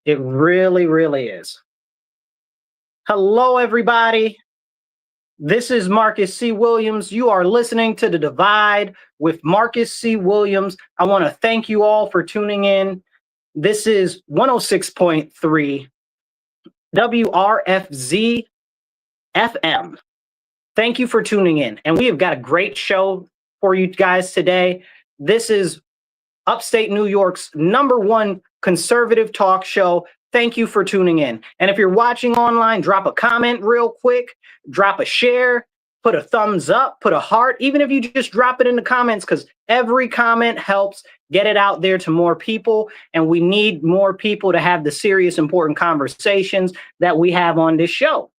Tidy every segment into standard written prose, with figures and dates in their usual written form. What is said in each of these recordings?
It really, really is. Hello, everybody. This is Marcus C. Williams. You are listening to The Divide with Marcus C. Williams. I want to thank you all for tuning in. This is 106.3 WRFZ FM. Thank you for tuning in. And we have got a great show for you guys today. This is upstate New York's #1 conservative talk show. Thank you for tuning in. And if you're watching online, drop a comment real quick, drop a share, put a thumbs up, put a heart, even if you just drop it in the comments, because every comment helps get it out there to more people. And we need more people to have the serious, important conversations that we have on this show.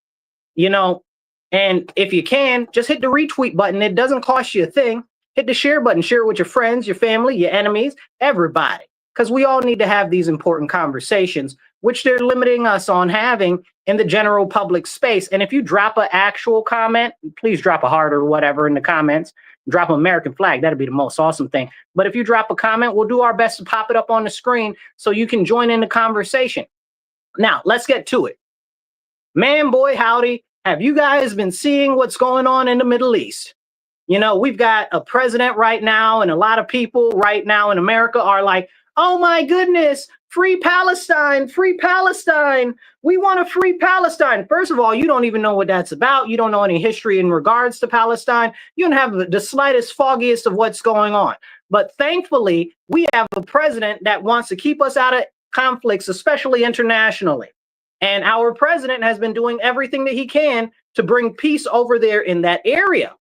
And if you can, just hit the retweet button. It doesn't cost you a thing. Hit the share button, share it with your friends, your family, your enemies, everybody, because we all need to have these important conversations, which they're limiting us on having in the general public space. And if you drop an actual comment, please drop a heart or whatever in the comments, drop an American flag. That'd be the most awesome thing. But if you drop a comment, we'll do our best to pop it up on the screen so you can join in the conversation. Now, let's get to it. Man, boy, howdy. Have you guys been seeing what's going on in the Middle East? We've got a president right now, and a lot of people right now in America are like, oh my goodness, free Palestine, free Palestine. We want a free Palestine. First of all, you don't even know what that's about. You don't know any history in regards to Palestine. You don't have the slightest foggiest of what's going on. But thankfully, we have a president that wants to keep us out of conflicts, especially internationally. And our president has been doing everything that he can to bring peace over there in that area.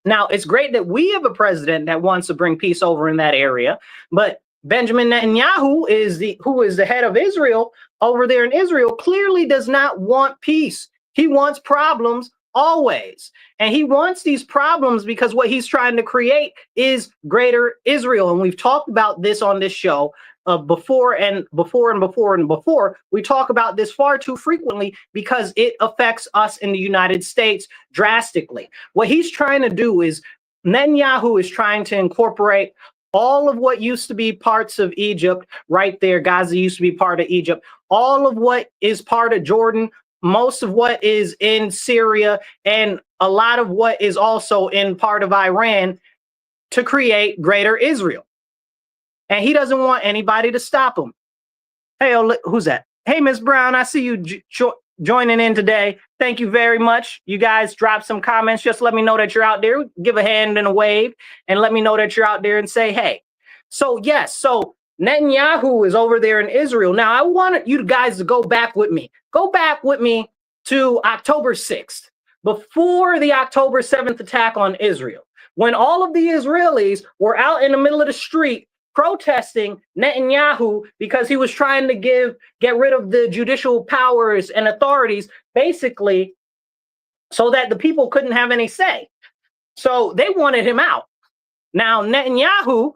Now, it's great that we have a president that wants to bring peace over in that area, but Benjamin Netanyahu who is the head of Israel over there in Israel, clearly does not want peace. He wants problems always. And he wants these problems because what he's trying to create is greater Israel. And we've talked about this on this show before. We talk about this far too frequently because it affects us in the United States drastically. What he's trying to do is Netanyahu is trying to incorporate all of what used to be parts of Egypt right there. Gaza used to be part of Egypt. All of what is part of Jordan, most of what is in Syria, and a lot of what is also in part of Iran to create greater Israel. And he doesn't want anybody to stop him. Hey, who's that? Hey, Miss Brown, I see you joining in today. Thank you very much. You guys drop some comments. Just let me know that you're out there. Give a hand and a wave and let me know that you're out there and say, hey. So, yes, so Netanyahu is over there in Israel. Now, I want you guys to go back with me. Go back with me to October 6th, before the October 7th attack on Israel, when all of the Israelis were out in the middle of the street protesting Netanyahu because he was trying to get rid of the judicial powers and authorities, basically, so that the people couldn't have any say. So they wanted him out. Now, Netanyahu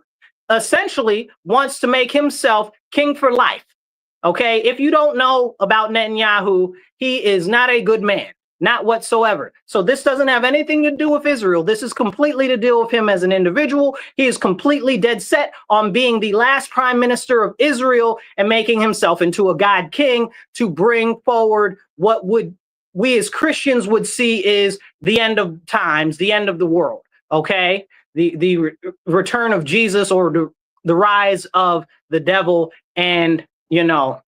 essentially wants to make himself king for life. Okay, if you don't know about Netanyahu, he is not a good man. Not whatsoever. So this doesn't have anything to do with Israel. This is completely to deal with him as an individual. He is completely dead set on being the last prime minister of Israel and making himself into a God king to bring forward what we as Christians would see is the end of times, the end of the world. Okay, the return of Jesus, or the rise of the devil, and the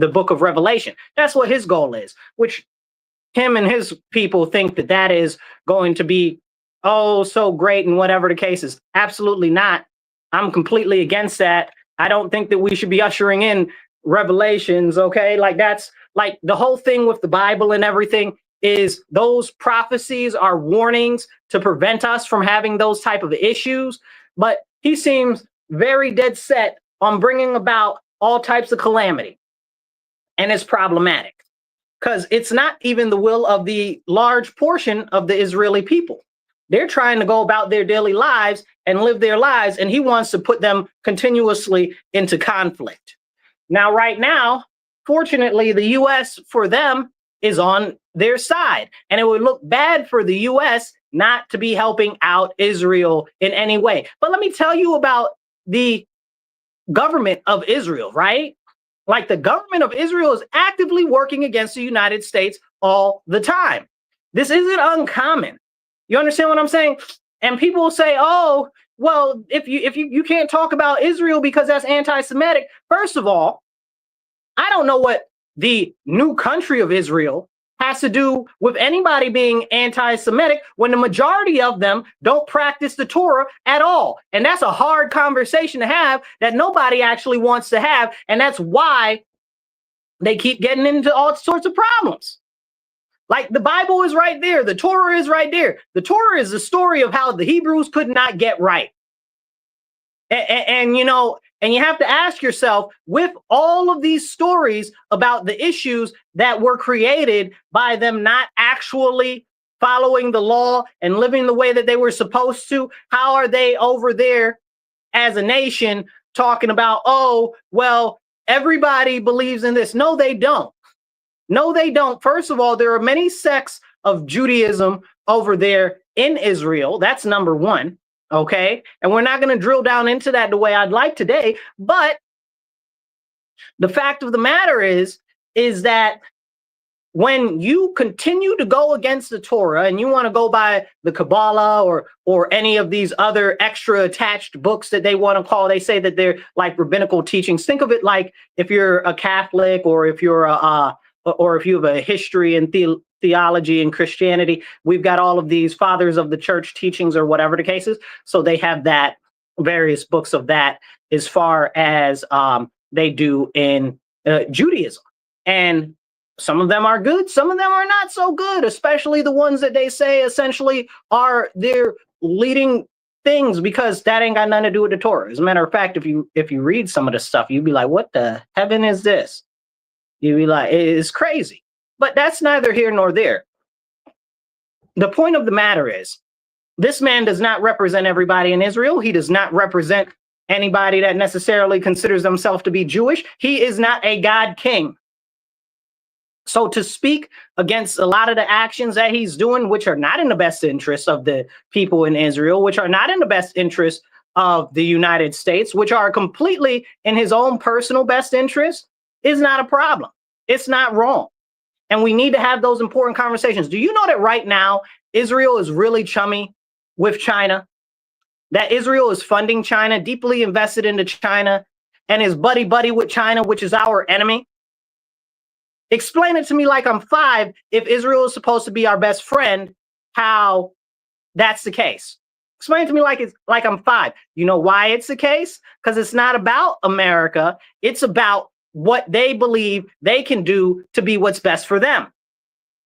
book of Revelation. That's what his goal is, which him and his people think that is going to be, oh, so great, and whatever the case is. Absolutely not. I'm completely against that. I don't think that we should be ushering in revelations, okay? Like, that's like the whole thing with the Bible and everything is those prophecies are warnings to prevent us from having those type of issues. But he seems very dead set on bringing about all types of calamity. And it's problematic, because it's not even the will of the large portion of the Israeli people. They're trying to go about their daily lives and live their lives, and he wants to put them continuously into conflict. Now, right now, fortunately, the U.S. for them is on their side, and it would look bad for the U.S. not to be helping out Israel in any way. But let me tell you about the government of Israel, right? Like the government of Israel is actively working against the United States all the time. This isn't uncommon. You understand what I'm saying? And people will say, "Oh, well, if you can't talk about Israel because that's anti-Semitic." First of all, I don't know what the new country of Israel has to do with anybody being anti-Semitic when the majority of them don't practice the Torah at all. And that's a hard conversation to have that nobody actually wants to have. And that's why they keep getting into all sorts of problems. Like the Bible is right there. The Torah is right there. The Torah is the story of how the Hebrews could not get right. And you know, and you have to ask yourself, with all of these stories about the issues that were created by them not actually following the law and living the way that they were supposed to, how are they over there as a nation talking about, oh, well, everybody believes in this? No, they don't. No, they don't. First of all, there are many sects of Judaism over there in Israel. That's number one. Okay. And we're not going to drill down into that the way I'd like today. But the fact of the matter is that when you continue to go against the Torah and you want to go by the Kabbalah or any of these other extra attached books that they want to call, they say that they're like rabbinical teachings. Think of it like if you're a Catholic or if you're or if you have a history in theology and Christianity, we've got all of these fathers of the church teachings or whatever the case is. So they have that various books of that as far as they do in Judaism. And some of them are good. Some of them are not so good, especially the ones that they say essentially are their leading things, because that ain't got nothing to do with the Torah. As a matter of fact, if you read some of the stuff, you'd be like, what the heaven is this? You'd be like, it's crazy. But that's neither here nor there. The point of the matter is, this man does not represent everybody in Israel. He does not represent anybody that necessarily considers themselves to be Jewish. He is not a God king. So to speak against a lot of the actions that he's doing, which are not in the best interest of the people in Israel, which are not in the best interest of the United States, which are completely in his own personal best interest, is not a problem. It's not wrong. And we need to have those important conversations. Do you know that right now, Israel is really chummy with China? That Israel is funding China, deeply invested into China, and is buddy-buddy with China, which is our enemy? Explain it to me like I'm 5. If Israel is supposed to be our best friend, how that's the case. Explain it to me like I'm 5. You know why it's the case? Because it's not about America. It's about what they believe they can do to be what's best for them.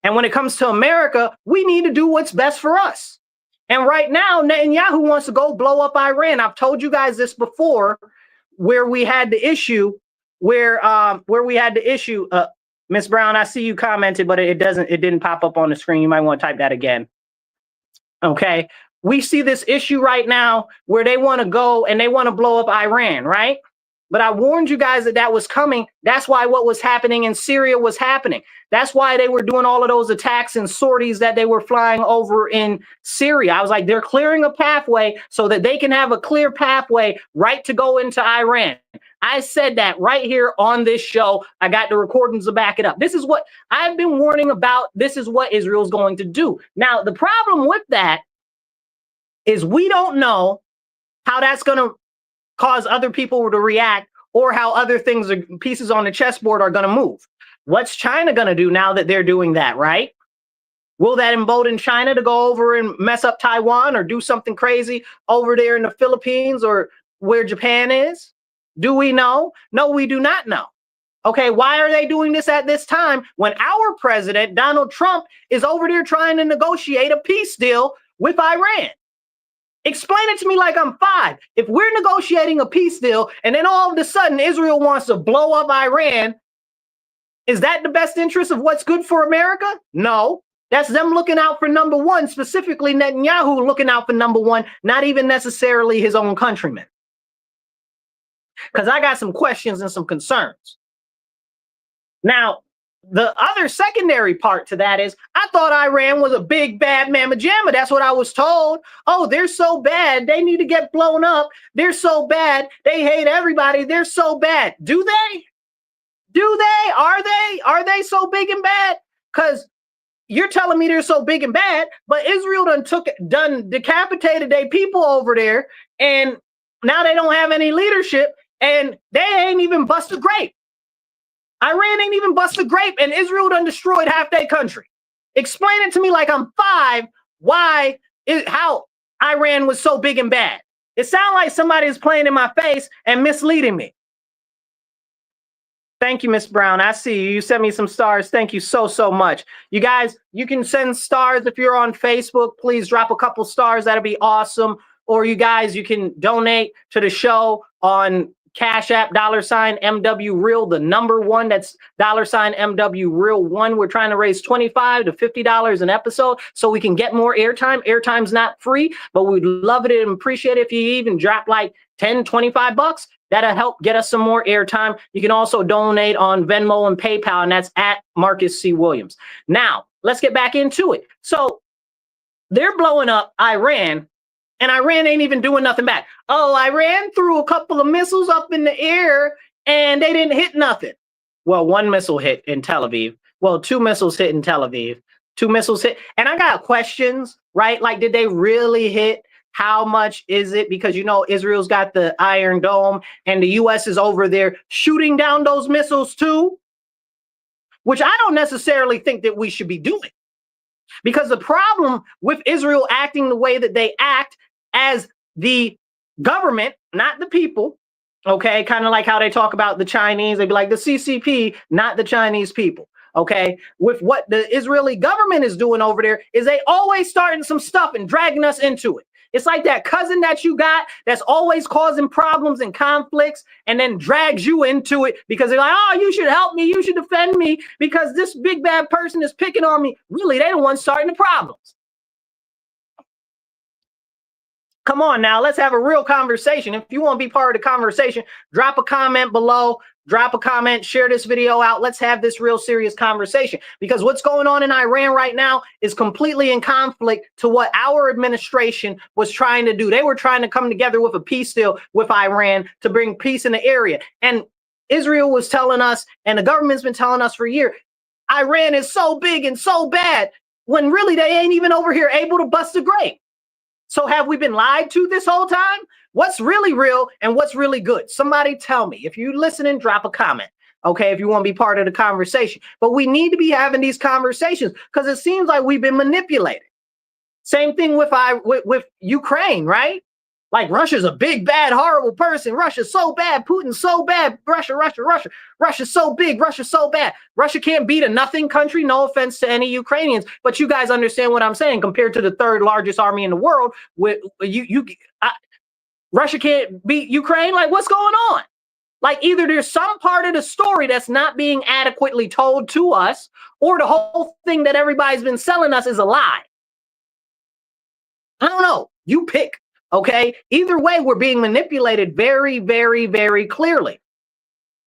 And when it comes to America, we need to do what's best for us. And right now, Netanyahu wants to go blow up Iran. I've told you guys this before, where we had the issue, Miss Brown, I see you commented, but it didn't pop up on the screen. You might want to type that again. Okay. We see this issue right now where they want to go and they want to blow up Iran, right? But I warned you guys that was coming. That's why what was happening in Syria was happening. That's why they were doing all of those attacks and sorties that they were flying over in Syria. I was like, they're clearing a pathway so that they can have a clear pathway right to go into Iran. I said that right here on this show. I got the recordings to back it up. This is what I've been warning about. This is what Israel's going to do. Now, the problem with that is we don't know how that's going to cause other people to react, or how other things or pieces on the chessboard are going to move. What's China going to do now that they're doing that, right? Will that embolden China to go over and mess up Taiwan or do something crazy over there in the Philippines or where Japan is? Do we know? No, we do not know. Okay, why are they doing this at this time when our president, Donald Trump, is over there trying to negotiate a peace deal with Iran? Explain it to me like I'm 5. If we're negotiating a peace deal and then all of a sudden Israel wants to blow up Iran, is that the best interest of what's good for America? No. That's them looking out for number one, specifically Netanyahu looking out for number one, not even necessarily his own countrymen. Because I got some questions and some concerns. Now, the other secondary part to that is I thought Iran was a big, bad mamma jamma. That's what I was told. Oh, they're so bad. They need to get blown up. They're so bad. They hate everybody. They're so bad. Do they? Do they? Are they? Are they so big and bad? Because you're telling me they're so big and bad, but Israel done decapitated their people over there, and now they don't have any leadership, and they ain't even bust a grape. Iran ain't even bust a grape, and Israel done destroyed half their country. Explain it to me like I'm 5, how Iran was so big and bad. It sounds like somebody is playing in my face and misleading me. Thank you, Miss Brown. I see you. You sent me some stars. Thank you so, so much. You guys, you can send stars if you're on Facebook. Please drop a couple stars. That'd be awesome. Or you guys, you can donate to the show on Cash App, $MW Real, the number 1. That's $MW Real 1. We're trying to raise $25 to $50 an episode so we can get more airtime. Airtime's not free, but we'd love it and appreciate it if you even drop like 10, 25 bucks. That'll help get us some more airtime. You can also donate on Venmo and PayPal, and that's at Marcus C. Williams. Now, let's get back into it. So they're blowing up Iran, and Iran ain't even doing nothing back. Oh, Iran threw a couple of missiles up in the air, and they didn't hit nothing. Well, 1 missile hit in Tel Aviv. Well, 2 missiles hit in Tel Aviv. 2 missiles hit. And I got questions, right? Like, did they really hit? How much is it? Because, you know, Israel's got the Iron Dome, and the U.S. is over there shooting down those missiles too, which I don't necessarily think that we should be doing. Because the problem with Israel acting the way that they act as the government, not the people, okay, kind of like how they talk about the Chinese, they'd be like the CCP, not the Chinese people. Okay, with what the Israeli government is doing over there is they always starting some stuff and dragging us into it. It's like that cousin that you got that's always causing problems and conflicts and then drags you into it because they're like, oh, you should help me. You should defend me because this big bad person is picking on me. Really, they're the ones starting the problems. Come on now, let's have a real conversation. If you want to be part of the conversation, drop a comment below, drop a comment, share this video out. Let's have this real serious conversation because what's going on in Iran right now is completely in conflict to what our administration was trying to do. They were trying to come together with a peace deal with Iran to bring peace in the area. And Israel was telling us, and the government's been telling us for a year, Iran is so big and so bad when really they ain't even over here able to bust a grape. So have we been lied to this whole time? What's really real and what's really good? Somebody tell me. If you listen and drop a comment, okay, if you want to be part of the conversation. But we need to be having these conversations because it seems like we've been manipulated. Same thing with Ukraine, right? Like Russia's a big, bad, horrible person. Russia's so bad. Putin's so bad. Russia's so big. Russia's so bad. Russia can't beat a nothing country. No offense to any Ukrainians, but you guys understand what I'm saying. Compared to the 3rd largest army in the world, Russia can't beat Ukraine. Like, what's going on? Like, either there's some part of the story that's not being adequately told to us, or the whole thing that everybody's been selling us is a lie. I don't know. You pick. Okay, either way, we're being manipulated very, very, very clearly.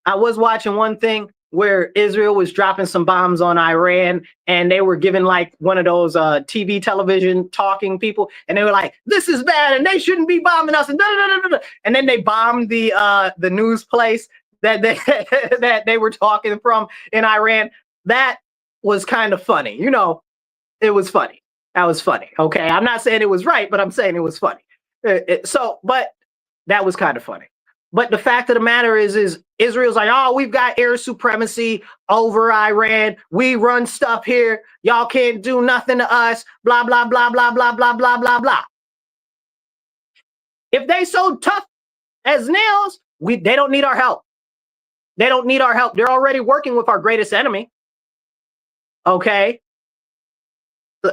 I was watching one thing where Israel was dropping some bombs on Iran and they were giving like one of those television talking people. And they were like, this is bad and they shouldn't be bombing us. And, and then they bombed the news place that that they were talking from in Iran. That was kind of funny. You know, it was funny. That was funny. Okay, I'm not saying it was right, but I'm saying it was funny. But that was kind of funny. But the fact of the matter is Israel's like, oh, we've got air supremacy over Iran. We run stuff here. Y'all can't do nothing to us. Blah, blah, blah, blah, blah, blah, blah, blah, blah. If they so tough as nails, they don't need our help. They don't need our help. They're already working with our greatest enemy. Okay.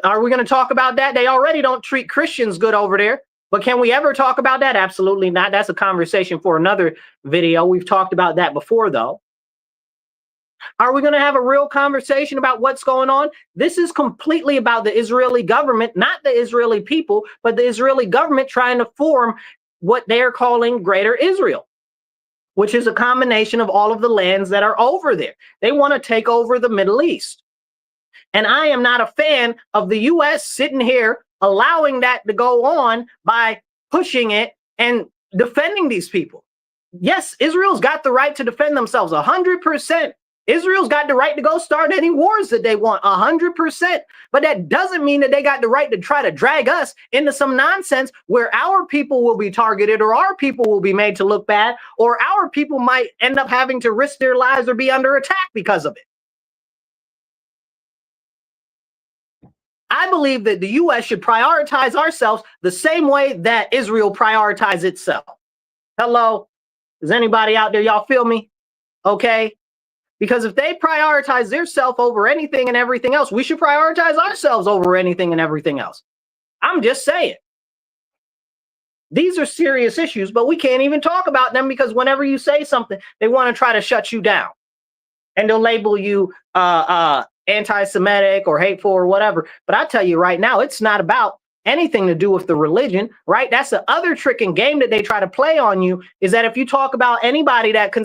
Are we going to talk about that? They already don't treat Christians good over there. But can we ever talk about that? Absolutely not. That's a conversation for another video. We've talked about that before, though. Are we going to have a real conversation about what's going on? This is completely about the Israeli government, not the Israeli people, but the Israeli government trying to form what they're calling Greater Israel, which is a combination of all of the lands that are over there. They want to take over the Middle East. And I am not a fan of the U.S. sitting here allowing that to go on by pushing it and defending these people. Yes, Israel's got the right to defend themselves 100%. Israel's got the right to go start any wars that they want, 100%. But that doesn't mean that they got the right to try to drag us into some nonsense where our people will be targeted or our people will be made to look bad or our people might end up having to risk their lives or be under attack because of it. I believe that the U.S. should prioritize ourselves the same way that Israel prioritizes itself. Hello? Is anybody out there? Y'all feel me? Okay? Because if they prioritize themselves over anything and everything else, we should prioritize ourselves over anything and everything else. I'm just saying. These are serious issues, but we can't even talk about them because whenever you say something, they want to try to shut you down. And they'll label you anti-Semitic or hateful or whatever. But I tell you right now, it's not about anything to do with the religion, right? That's the other trick and game that they try to play on you, is that if you talk about anybody that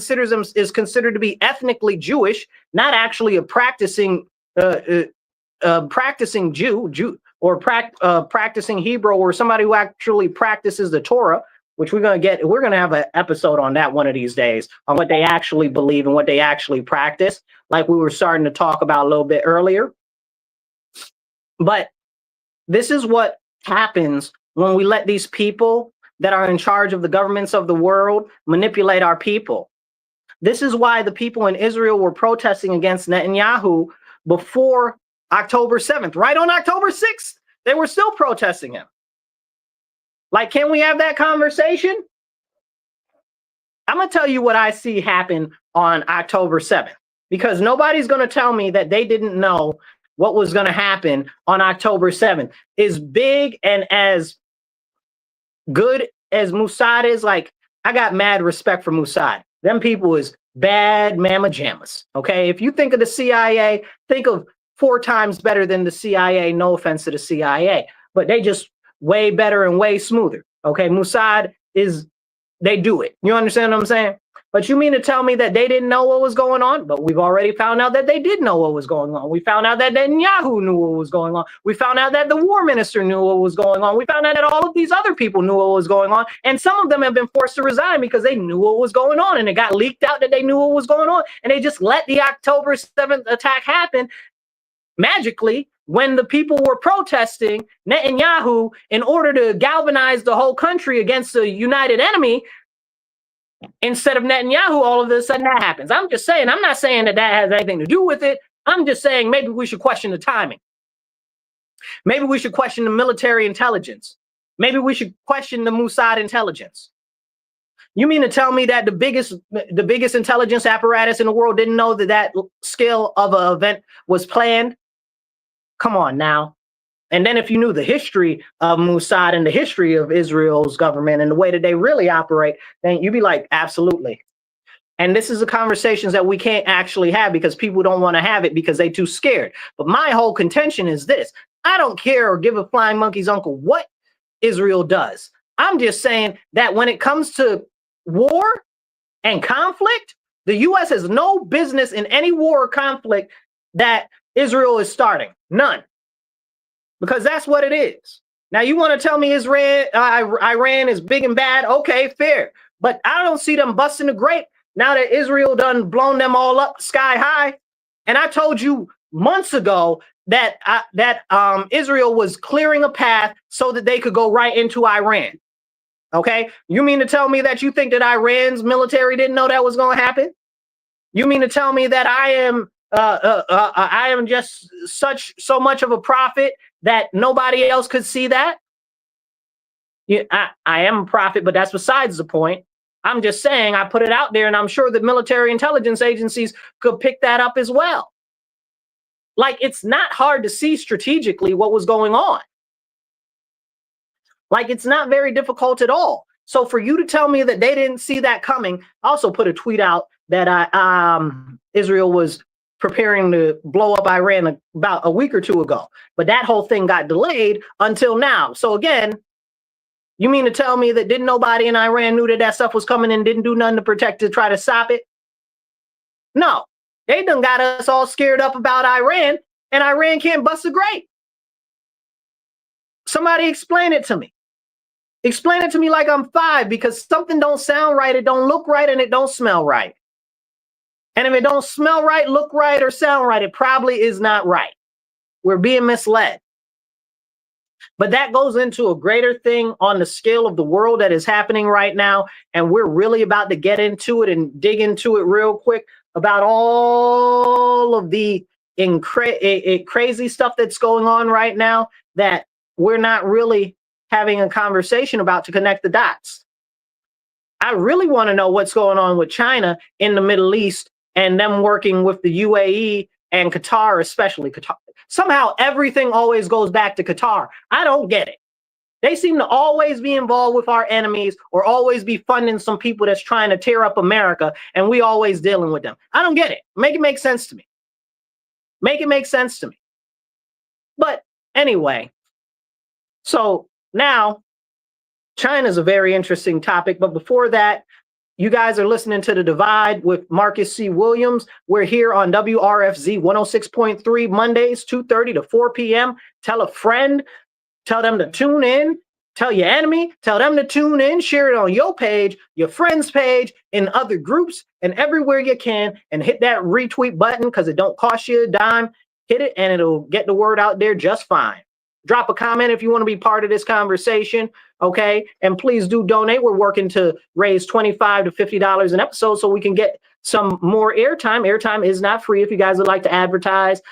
is considered to be ethnically Jewish, not actually a practicing Jew or practicing Hebrew, or somebody who actually practices the Torah, which we're going to have an episode on that one of these days, on what they actually believe and what they actually practice, like we were starting to talk about a little bit earlier. But this is what happens when we let these people that are in charge of the governments of the world manipulate our people. This is why the people in Israel were protesting against Netanyahu before October 7th. Right on October 6th, they were still protesting him. Like, can we have that conversation? I'm going to tell you what I see happen on October 7th, because nobody's going to tell me that they didn't know what was going to happen on October 7th. As big and as good as Mossad is, like, I got mad respect for Mossad. Them people is bad mama jammas. Okay. If you think of the CIA, think of 4 times better than the CIA. No offense to the CIA, but they just way better and way smoother. Okay. Mossad they do it. You understand what I'm saying? But you mean to tell me that they didn't know what was going on? But we've already found out that they did know what was going on. We found out that Netanyahu knew what was going on. We found out that the war minister knew what was going on. We found out that all of these other people knew what was going on. And some of them have been forced to resign because they knew what was going on. And it got leaked out that they knew what was going on. And they just let the October 7th attack happen magically when the people were protesting Netanyahu in order to galvanize the whole country against a united enemy. Instead of Netanyahu, all of a sudden that happens. I'm just saying, I'm not saying that has anything to do with it. I'm just saying maybe we should question the timing. Maybe we should question the military intelligence. Maybe we should question the Mossad intelligence. You mean to tell me that the biggest intelligence apparatus in the world didn't know that scale of an event was planned? Come on now. And then if you knew the history of Mossad and the history of Israel's government and the way that they really operate, then you'd be like, absolutely. And this is the conversations that we can't actually have because people don't want to have it because they're too scared. But my whole contention is this. I don't care or give a flying monkey's uncle what Israel does. I'm just saying that when it comes to war and conflict, the U.S. has no business in any war or conflict that Israel is starting. None. Because that's what it is. Now, you want to tell me Iran is big and bad? Okay, fair. But I don't see them busting the grape now that Israel done blown them all up sky high. And I told you months ago that Israel was clearing a path so that they could go right into Iran. Okay? You mean to tell me that you think that Iran's military didn't know that was going to happen? You mean to tell me that I am just so much of a prophet that nobody else could see that? Yeah, I am a prophet, but that's besides the point. I'm just saying I put it out there, and I'm sure that military intelligence agencies could pick that up as well. Like, it's not hard to see strategically what was going on. Like, it's not very difficult at all. So for you to tell me that they didn't see that coming, I also put a tweet out that Israel was preparing to blow up Iran about a week or two ago. But that whole thing got delayed until now. So again, you mean to tell me that didn't nobody in Iran knew that stuff was coming and didn't do nothing to try to stop it? No, they done got us all scared up about Iran, and Iran can't bust a grape. Somebody explain it to me. Explain it to me like I'm 5, because something don't sound right, it don't look right, and it don't smell right. And if it don't smell right, look right, or sound right, it probably is not right. We're being misled. But that goes into a greater thing on the scale of the world that is happening right now. And we're really about to get into it and dig into it real quick about all of the crazy stuff that's going on right now that we're not really having a conversation about to connect the dots. I really want to know what's going on with China in the Middle East and them working with the UAE and Qatar, especially Qatar. Somehow everything always goes back to Qatar. I don't get it. They seem to always be involved with our enemies or always be funding some people that's trying to tear up America, and we always dealing with them. I don't get it. Make it make sense to me. Make it make sense to me. But anyway, so now China's a very interesting topic. But before that, you guys are listening to The Divide with Marcus C. Williams. We're here on WRFZ 106.3 Mondays, 2:30 to 4 p.m. Tell a friend, tell them to tune in, tell your enemy, tell them to tune in, share it on your page, your friend's page, in other groups, and everywhere you can, and hit that retweet button because it don't cost you a dime. Hit it and it'll get the word out there just fine. Drop a comment if you want to be part of this conversation, okay? And please do donate. We're working to raise $25 to $50 an episode so we can get some more airtime. Airtime is not free. If you guys would like to advertise,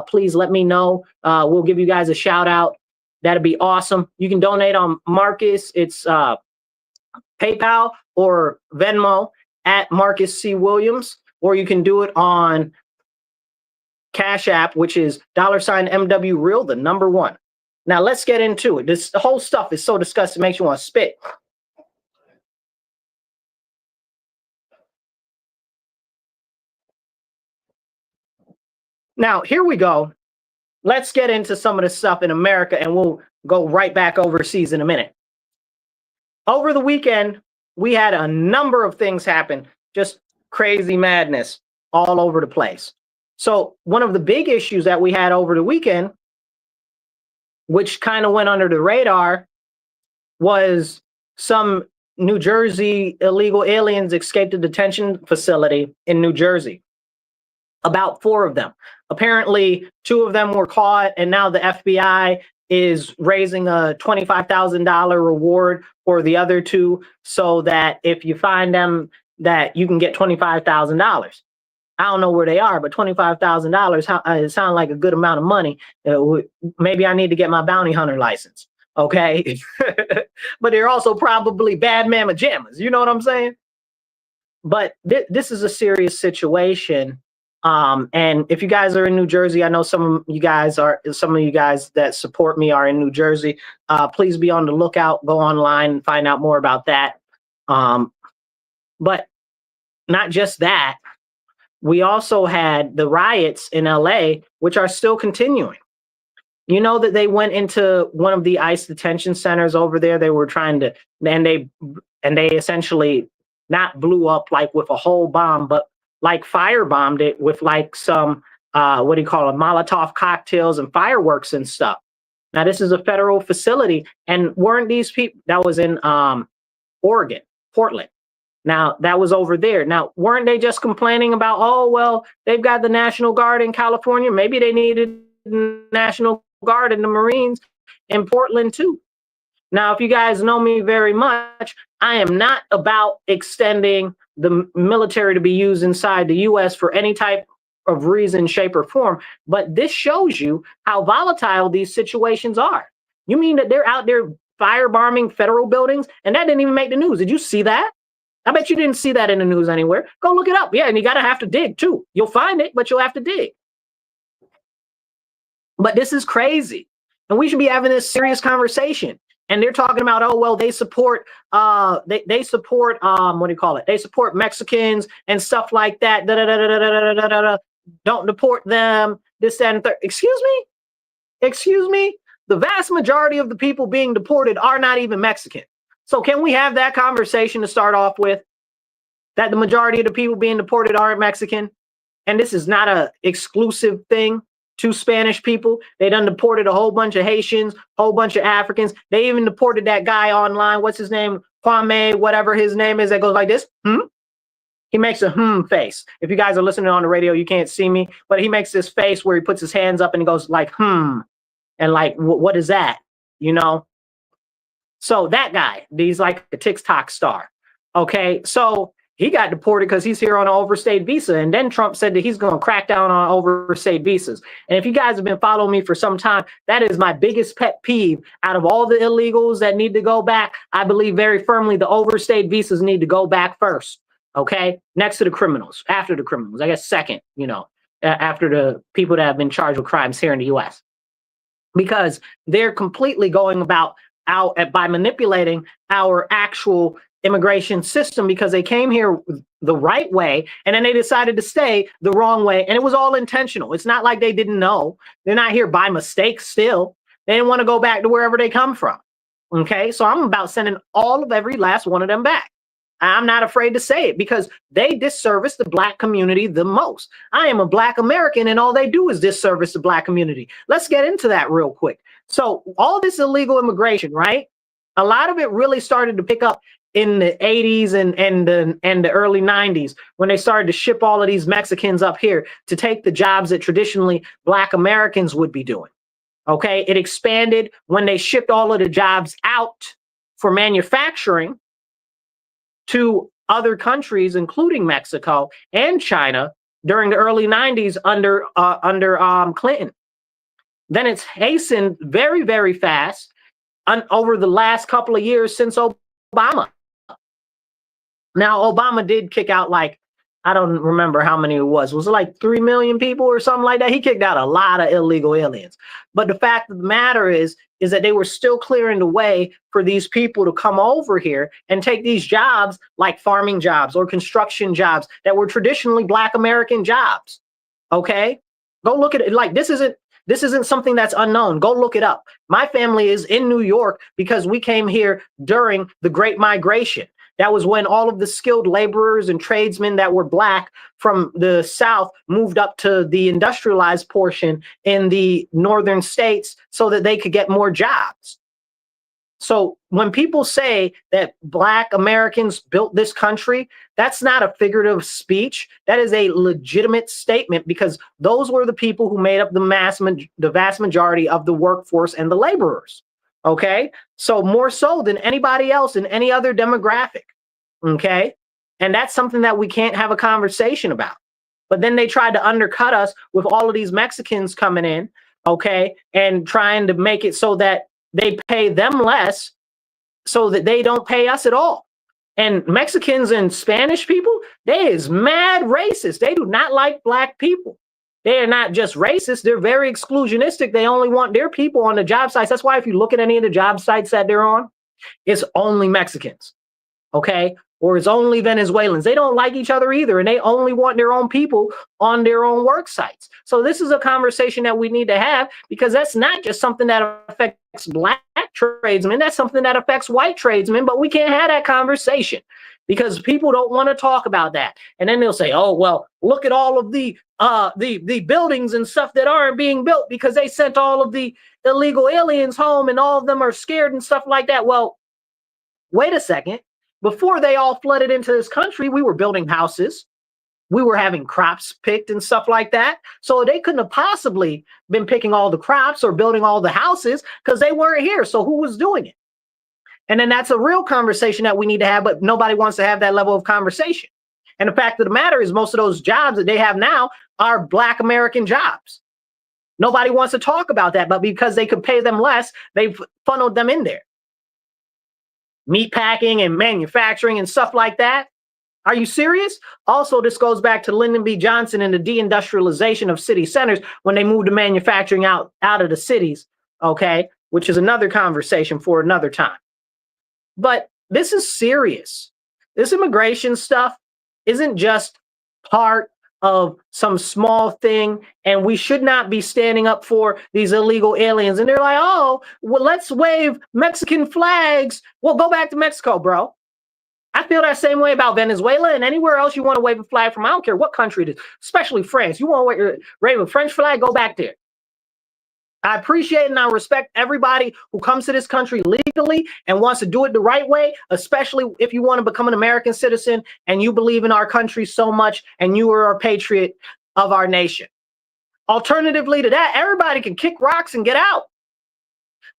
please let me know. We'll give you guys a shout out. That'd be awesome. You can donate on Marcus. It's PayPal or Venmo at Marcus C. Williams, or you can do it on Cash App, which is $MW Real, the number one. Now let's get into it. This whole stuff is so disgusting, it makes you want to spit. Now, here we go. Let's get into some of the stuff in America, and we'll go right back overseas in a minute. Over the weekend, we had a number of things happen, just crazy madness all over the place. So one of the big issues that we had over the weekend, which kind of went under the radar, was some New Jersey illegal aliens escaped a detention facility in New Jersey. About 4 of them. Apparently, 2 of them were caught, and now the FBI is raising a $25,000 reward for the other 2, so that if you find them, that you can get $25,000. I don't know where they are, but $25,000, it sounds like a good amount of money. Maybe I need to get my bounty hunter license, okay? But they're also probably bad mamma jammas, you know what I'm saying? But this is a serious situation. And if you guys are in New Jersey, I know some of you guys that support me are in New Jersey. Please be on the lookout, go online and find out more about that. But not just that, we also had the riots in LA, which are still continuing. You know that they went into one of the ICE detention centers over there. They were trying to, and they essentially not blew up like with a whole bomb, but like firebombed it with like some, what do you call it, Molotov cocktails and fireworks and stuff. Now, this is a federal facility, and weren't these people, that was in Oregon, Portland. Now, that was over there. Now, weren't they just complaining about, oh, well, they've got the National Guard in California. Maybe they needed the National Guard and the Marines in Portland, too. Now, if you guys know me very much, I am not about extending the military to be used inside the U.S. for any type of reason, shape, or form. But this shows you how volatile these situations are. You mean that they're out there firebombing federal buildings, and that didn't even make the news? Did you see that? I bet you didn't see that in the news anywhere. Go look it up. Yeah, and you gotta have to dig too. You'll find it, but you'll have to dig. But this is crazy, and we should be having this serious conversation. And they're talking about, oh, well, they support, they support, what do you call it? They support Mexicans and stuff like that. Don't deport them. This, that, and third. Excuse me? Excuse me? The vast majority of the people being deported are not even Mexican. So can we have that conversation to start off with? That the majority of the people being deported aren't Mexican? And this is not a exclusive thing to Spanish people. They done deported a whole bunch of Haitians, whole bunch of Africans. They even deported that guy online. What's his name? Kwame, whatever his name is, that goes like this. He makes a face. If you guys are listening on the radio, you can't see me, but he makes this face where he puts his hands up and he goes like, and like, what is that? You know? So that guy, he's like a TikTok star. Okay. So he got deported because he's here on an overstayed visa. And then Trump said that he's going to crack down on overstayed visas. And if you guys have been following me for some time, that is my biggest pet peeve out of all the illegals that need to go back. I believe very firmly the overstayed visas need to go back first. Okay. Next to the criminals, after the criminals, I guess second, you know, after the people that have been charged with crimes here in the US, because they're completely going about out by manipulating our actual immigration system, because they came here the right way and then they decided to stay the wrong way, and it was all intentional. It's not like they didn't know. They're not here by mistake. Still, they didn't want to go back to wherever they come from. Okay, so I'm about sending every last one of them back. I'm not afraid to say it, because they disservice the Black community the most. I am a Black American and all they do is disservice the Black community. Let's get into that real quick. So all this illegal immigration, right? A lot of it really started to pick up in the 80s and the early 90s, when they started to ship all of these Mexicans up here to take the jobs that traditionally Black Americans would be doing. Okay, it expanded when they shipped all of the jobs out for manufacturing to other countries, including Mexico and China, during the early 90s under Clinton. Then it's hastened very, very fast over the last couple of years since Obama. Now, Obama did kick out, like, I don't remember how many it was. Was it like 3 million people or something like that? He kicked out a lot of illegal aliens. But the fact of the matter is that they were still clearing the way for these people to come over here and take these jobs, like farming jobs or construction jobs that were traditionally Black American jobs. Okay? Go look at it. Like, this isn't something that's unknown. Go look it up. My family is in New York because we came here during the Great Migration. That was when all of the skilled laborers and tradesmen that were Black from the South moved up to the industrialized portion in the northern states so that they could get more jobs. So when people say that Black Americans built this country, that's not a figurative speech. That is a legitimate statement, because those were the people who made up the vast majority of the workforce and the laborers. Okay, so more so than anybody else in any other demographic. Okay, and that's something that we can't have a conversation about. But then they tried to undercut us with all of these Mexicans coming in, okay, and trying to make it so that they pay them less so that they don't pay us at all. And Mexicans and Spanish people, they is mad racist. They do not like Black people. They are not just racist, they're very exclusionistic. They only want their people on the job sites. That's why if you look at any of the job sites that they're on, it's only Mexicans, okay? Or it's only Venezuelans. They don't like each other either, and they only want their own people on their own work sites. So this is a conversation that we need to have, because that's not just something that affects Black tradesmen, that's something that affects white tradesmen, but we can't have that conversation because people don't want to talk about that. And then they'll say, oh, well, look at all of the buildings and stuff that aren't being built because they sent all of the illegal aliens home and all of them are scared and stuff like that. Well, wait a second. Before they all flooded into this country, we were building houses. We were having crops picked and stuff like that. So they couldn't have possibly been picking all the crops or building all the houses because they weren't here. So who was doing it? And then that's a real conversation that we need to have, but nobody wants to have that level of conversation. And the fact of the matter is most of those jobs that they have now are Black American jobs. Nobody wants to talk about that, but because they could pay them less, they've funneled them in there. Meat packing and manufacturing and stuff like that. Are you serious? Also, this goes back to Lyndon B. Johnson and the deindustrialization of city centers when they moved the manufacturing out of the cities, okay, which is another conversation for another time. But this is serious. This immigration stuff isn't just part of some small thing, and we should not be standing up for these illegal aliens. And they're like, oh, well, let's wave Mexican flags. Well, go back to Mexico, bro. I feel that same way about Venezuela and anywhere else you want to wave a flag from. I don't care what country it is, especially France. You want to wave a French flag, go back there. I appreciate and I respect everybody who comes to this country legally and wants to do it the right way, especially if you want to become an American citizen and you believe in our country so much and you are a patriot of our nation. Alternatively to that, everybody can kick rocks and get out.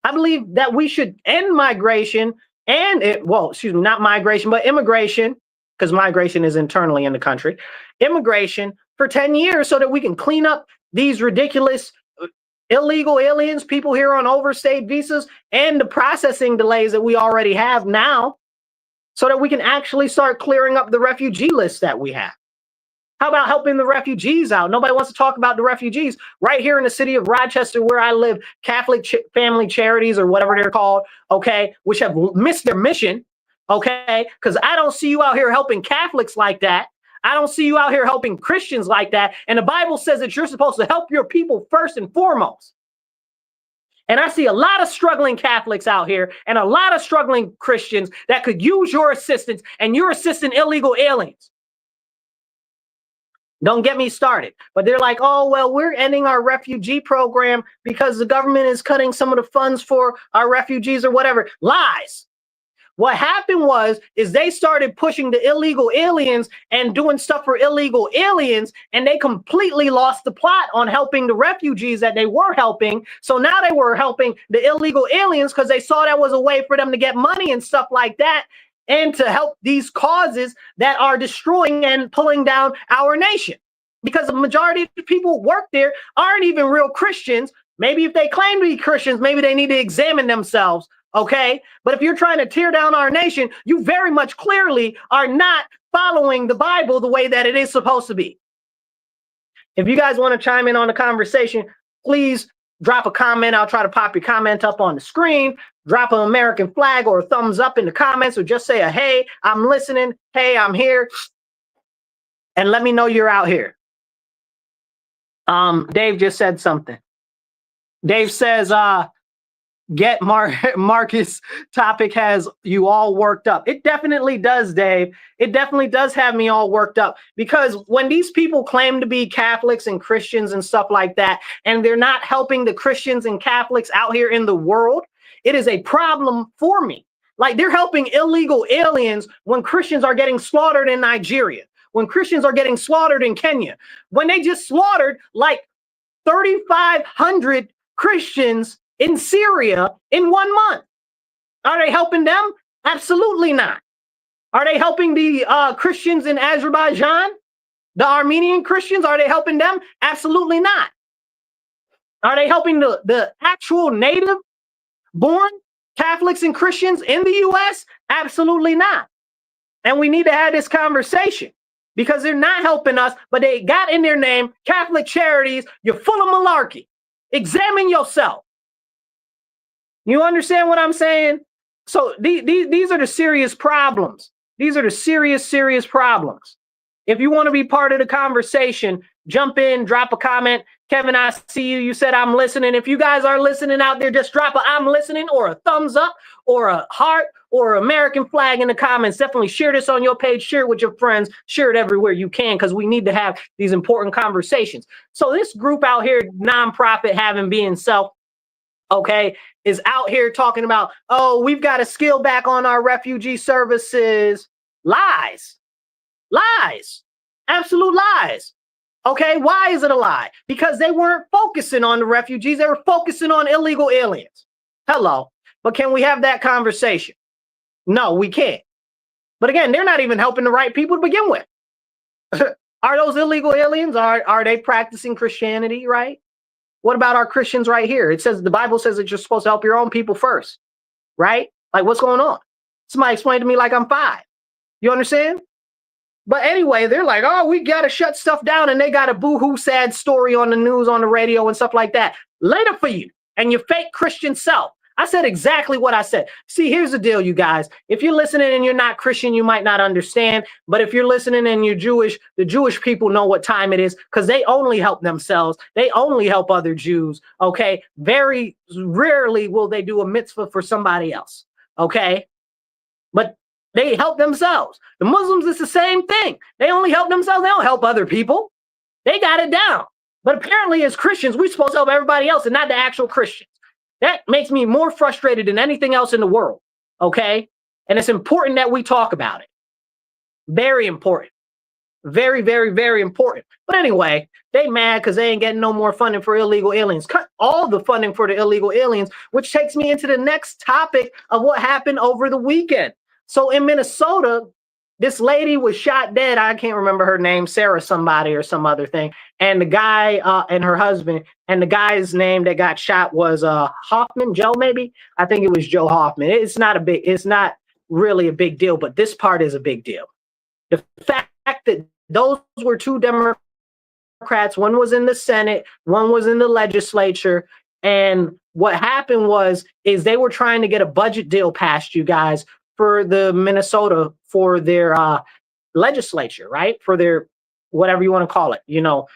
I believe that we should end migration and not migration, but immigration, because migration is internally in the country, immigration for 10 years so that we can clean up these ridiculous illegal aliens, people here on overstayed visas, and the processing delays that we already have now, so that we can actually start clearing up the refugee list that we have. How about helping the refugees out? Nobody wants to talk about the refugees. Right here in the city of Rochester, where I live, Catholic Family Charities, or whatever they're called, okay, which have missed their mission, okay, because I don't see you out here helping Catholics like that. I don't see you out here helping Christians like that. And the Bible says that you're supposed to help your people first and foremost. And I see a lot of struggling Catholics out here and a lot of struggling Christians that could use your assistance, and you're assisting illegal aliens. Don't get me started. But they're like, oh, well, we're ending our refugee program because the government is cutting some of the funds for our refugees or whatever. Lies. What happened is they started pushing the illegal aliens and doing stuff for illegal aliens, and they completely lost the plot on helping the refugees that they were helping. So now they were helping the illegal aliens because they saw that was a way for them to get money and stuff like that, and to help these causes that are destroying and pulling down our nation. Because the majority of the people who work there aren't even real Christians. Maybe if they claim to be Christians, maybe they need to examine themselves. Okay, but if you're trying to tear down our nation, you very much clearly are not following the Bible the way that it is supposed to be. If you guys want to chime in on the conversation, please drop a comment. I'll try to pop your comment up on the screen. Drop an American flag or a thumbs up in the comments, or just say a hey, I'm listening. Hey, I'm here. And let me know you're out here. Dave just said something. Dave says, get Marcus topic has you all worked up. It definitely does, Dave. It definitely does have me all worked up, because when these people claim to be Catholics and Christians and stuff like that, and they're not helping the Christians and Catholics out here in the world, it is a problem for me. Like, they're helping illegal aliens when Christians are getting slaughtered in Nigeria, when Christians are getting slaughtered in Kenya, when they just slaughtered like 3,500 Christians in Syria in 1 month. Are they helping them? Absolutely not. Are they helping the Christians in Azerbaijan? The Armenian Christians, are they helping them? Absolutely not. Are they helping the actual native born Catholics and Christians in the US? Absolutely not. And we need to have this conversation, because they're not helping us, but they got in their name Catholic Charities. You're full of malarkey. Examine yourself. You understand what I'm saying? So these are the serious problems. These are the serious problems. If you want to be part of the conversation, jump in, drop a comment. Kevin, I see you. You said I'm listening. If you guys are listening out there, just drop a I'm listening or a thumbs up or a heart or an American flag in the comments. Definitely share this on your page. Share it with your friends. Share it everywhere you can, because we need to have these important conversations. So this group out here, nonprofit having being self, okay, is out here talking about, oh, we've got to scale back on our refugee services. Lies. Lies. Absolute lies. Okay, why is it a lie? Because they weren't focusing on the refugees. They were focusing on illegal aliens. Hello. But can we have that conversation? No, we can't. But again, they're not even helping the right people to begin with. Are those illegal aliens? Are they practicing Christianity, right? What about our Christians right here? It says, the Bible says that you're supposed to help your own people first, right? Like, what's going on? Somebody explain to me like I'm 5. You understand? But anyway, they're like, oh, we got to shut stuff down, and they got a boo-hoo sad story on the news, on the radio and stuff like that. Later for you and your fake Christian self. I said exactly what I said. See, here's the deal, you guys. If you're listening and you're not Christian, you might not understand. But if you're listening and you're Jewish, the Jewish people know what time it is, because they only help themselves. They only help other Jews, okay? Very rarely will they do a mitzvah for somebody else, okay? But they help themselves. The Muslims, it's the same thing. They only help themselves. They don't help other people. They got it down. But apparently, as Christians, we're supposed to help everybody else and not the actual Christians. That makes me more frustrated than anything else in the world. Okay? And it's important that we talk about it. Very important. Very, very, very important. But anyway, they mad because they ain't getting no more funding for illegal aliens. Cut all the funding for the illegal aliens, which takes me into the next topic of what happened over the weekend. So in Minnesota, this lady was shot dead. I can't remember her name, Sarah somebody or some other thing. And the guy and her husband, and the guy's name that got shot was Hoffman, Joe maybe? I think it was Joe Hoffman. It's not really a big deal, but this part is a big deal. The fact that those were two Democrats, one was in the Senate, one was in the legislature, and what happened is they were trying to get a budget deal passed, you guys, for the Minnesota, for their legislature, right? For their, whatever you want to call it, you know,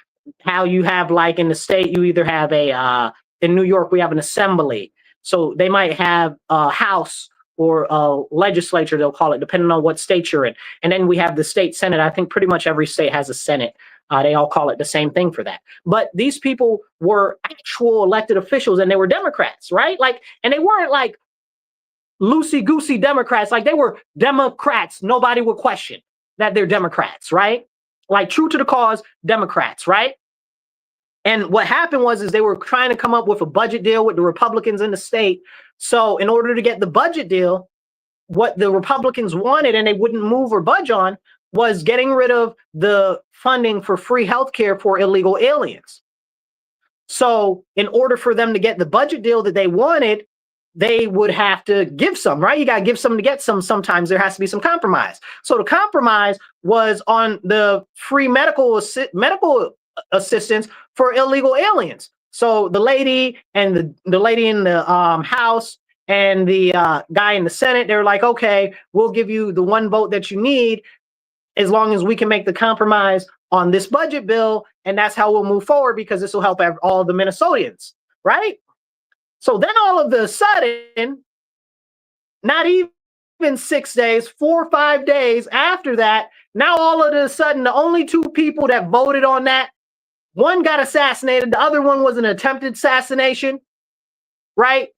how you have, like in the state, you either have in New York, we have an assembly. So they might have a house or a legislature, they'll call it, depending on what state you're in. And then we have the state senate. I think pretty much every state has a senate. They all call it the same thing for that. But these people were actual elected officials, and they were Democrats, right? Like, and they weren't like loosey-goosey Democrats. Like, they were Democrats. Nobody would question that they're Democrats, right? Like, true to the cause Democrats, right? And what happened is they were trying to come up with a budget deal with the Republicans in the state. So in order to get the budget deal, what the Republicans wanted, and they wouldn't move or budge on, was getting rid of the funding for free healthcare for illegal aliens. So in order for them to get the budget deal that they wanted, they would have to give some, right? You got to give some to get some. Sometimes there has to be some compromise. So the compromise was on the free medical assistance for illegal aliens. So the lady and the lady in the House and the guy in the Senate, they're like, okay, we'll give you the one vote that you need as long as we can make the compromise on this budget bill. And that's how we'll move forward, because this will help all the Minnesotans, right? So then all of a sudden, not even 6 days, 4 or 5 days after that, now all of a sudden, the only two people that voted on that, one got assassinated, the other one was an attempted assassination, right?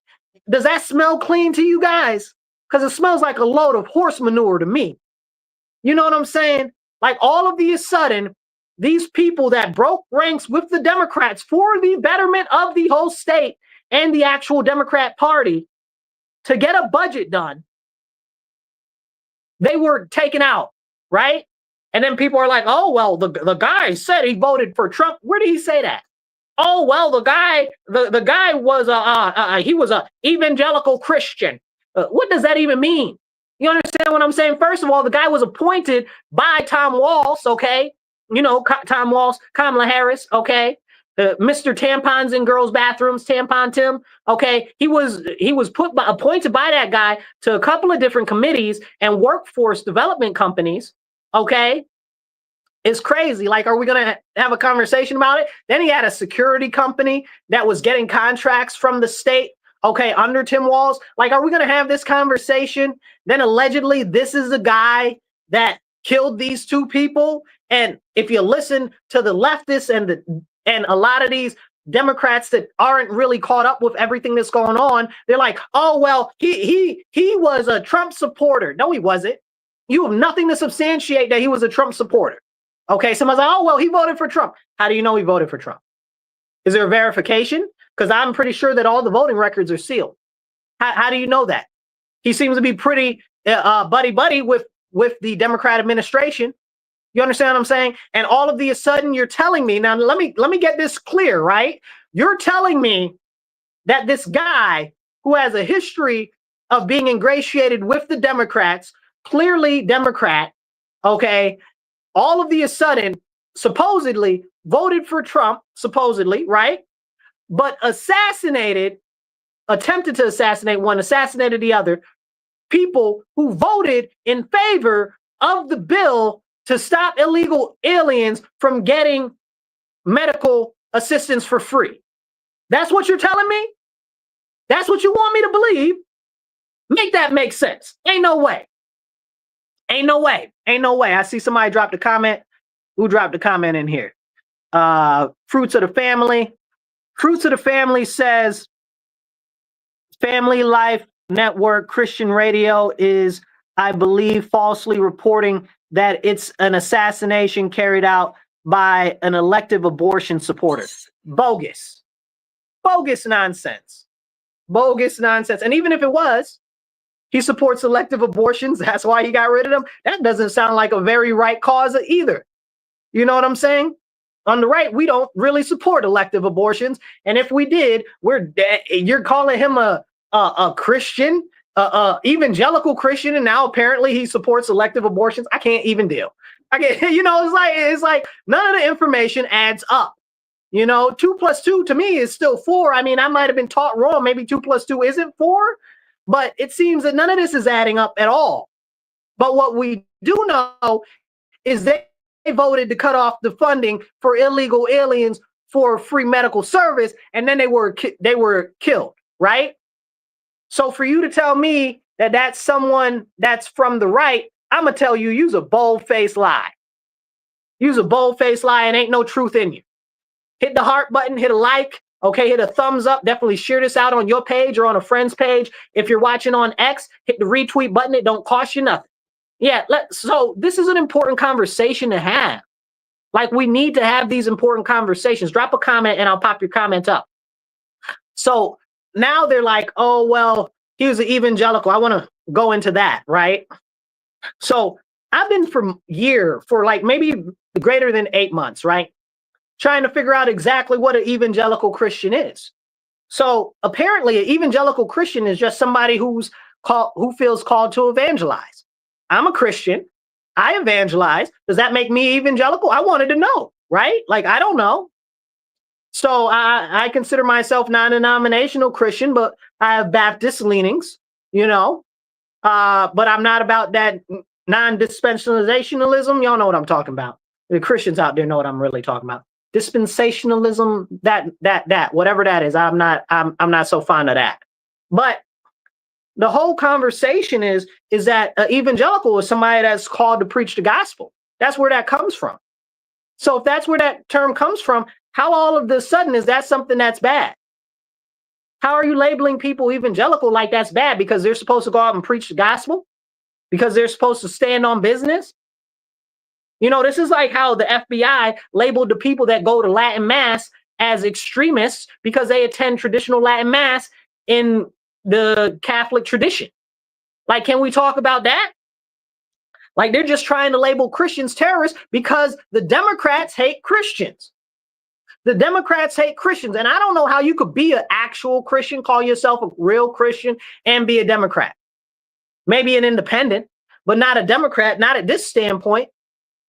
Does that smell clean to you guys? Because it smells like a load of horse manure to me. You know what I'm saying? Like, all of a sudden, these people that broke ranks with the Democrats for the betterment of the whole state and the actual Democrat Party to get a budget done, they were taken out, right? And then people are like, oh, well, the guy said he voted for Trump. Where did he say that? Oh, well, the guy was he was a evangelical Christian. What does that even mean? You understand what I'm saying? First of all, the guy was appointed by Tom Walsh, okay? You know, Tom Walsh, Kamala Harris, okay? Mr. Tampons in girls' bathrooms, Tampon Tim, okay? He was appointed by that guy to a couple of different committees and workforce development companies, okay? It's crazy. Like, are we going to have a conversation about it? Then he had a security company that was getting contracts from the state, okay, under Tim Walz. Like, are we going to have this conversation? Then allegedly, this is the guy that killed these two people. And if you listen to the leftists and a lot of these Democrats that aren't really caught up with everything that's going on, they're like, oh, well, he was a Trump supporter. No, he wasn't. You have nothing to substantiate that he was a Trump supporter. Okay, somebody's like, oh, well, he voted for Trump. How do you know he voted for Trump? Is there a verification? Because I'm pretty sure that all the voting records are sealed. How do you know that? He seems to be pretty buddy-buddy with the Democrat administration. You understand what I'm saying? And all of a sudden, you're telling me, now let me get this clear, right? You're telling me that this guy who has a history of being ingratiated with the Democrats, clearly Democrat, okay, all of a sudden, supposedly voted for Trump, supposedly, right? But attempted to assassinate one, assassinated the other, people who voted in favor of the bill to stop illegal aliens from getting medical assistance for free. That's what you're telling me? That's what you want me to believe? Make that make sense. Ain't no way. Ain't no way. Ain't no way. I see somebody dropped a comment. Who dropped a comment in here? Fruits of the Family. Fruits of the Family says Family Life Network Christian Radio is, I believe, falsely reporting that it's an assassination carried out by an elective abortion supporter. Bogus. Bogus nonsense. Bogus nonsense. And even if it was, he supports elective abortions. That's why he got rid of them. That doesn't sound like a very right cause either. You know what I'm saying? On the right, we don't really support elective abortions. And if we did, you're calling him a Christian, evangelical Christian, and now apparently he supports elective abortions. I can't even deal. It's like none of the information adds up. 2 plus 2 to me is still 4. I mean, I might have been taught wrong. Maybe 2 plus 2 isn't 4, but it seems that none of this is adding up at all. But what we do know is they voted to cut off the funding for illegal aliens for free medical service, and then they were killed, right? So for you to tell me that that's someone that's from the right, I'm gonna tell you, use a bold-faced lie. Use a bold-faced lie and ain't no truth in you. Hit the heart button, hit a like, okay, hit a thumbs up. Definitely share this out on your page or on a friend's page. If you're watching on X, hit the retweet button. It don't cost you nothing. Yeah, so this is an important conversation to have. Like, we need to have these important conversations. Drop a comment and I'll pop your comment up. So now they're like, oh, well, he was an evangelical. I want to go into that, right? So I've been for like maybe greater than 8 months, right? Trying to figure out exactly what an evangelical Christian is. So apparently an evangelical Christian is just somebody who feels called to evangelize. I'm a Christian. I evangelize. Does that make me evangelical? I wanted to know, right? Like, I don't know. So I consider myself non-denominational Christian, but I have Baptist leanings, but I'm not about that non-dispensationalism. Y'all know what I'm talking about. The Christians out there know what I'm really talking about. Dispensationalism, that whatever that is, I'm not so fond of that. But the whole conversation is that evangelical is somebody that's called to preach the gospel. That's where that comes from. So if that's where that term comes from, how all of a sudden is that something that's bad? How are you labeling people evangelical like that's bad because they're supposed to go out and preach the gospel? Because they're supposed to stand on business? This is like how the FBI labeled the people that go to Latin Mass as extremists because they attend traditional Latin Mass in the Catholic tradition. Like, can we talk about that? Like, they're just trying to label Christians terrorists because the Democrats hate Christians. The Democrats hate Christians. And I don't know how you could be an actual Christian, call yourself a real Christian, and be a Democrat. Maybe an independent, but not a Democrat, not at this standpoint.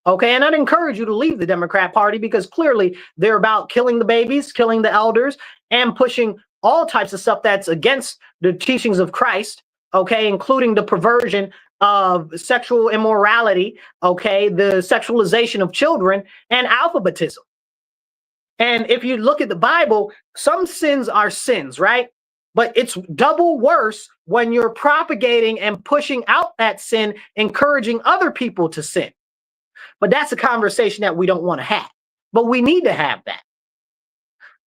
Okay, and I'd encourage you to leave the Democrat Party because clearly they're about killing the babies, killing the elders, and pushing all types of stuff that's against the teachings of Christ, okay, including the perversion of sexual immorality, okay, the sexualization of children, and alphabetism. And if you look at the Bible, some sins are sins, right? But it's double worse when you're propagating and pushing out that sin, encouraging other people to sin. But that's a conversation that we don't want to have. But we need to have that.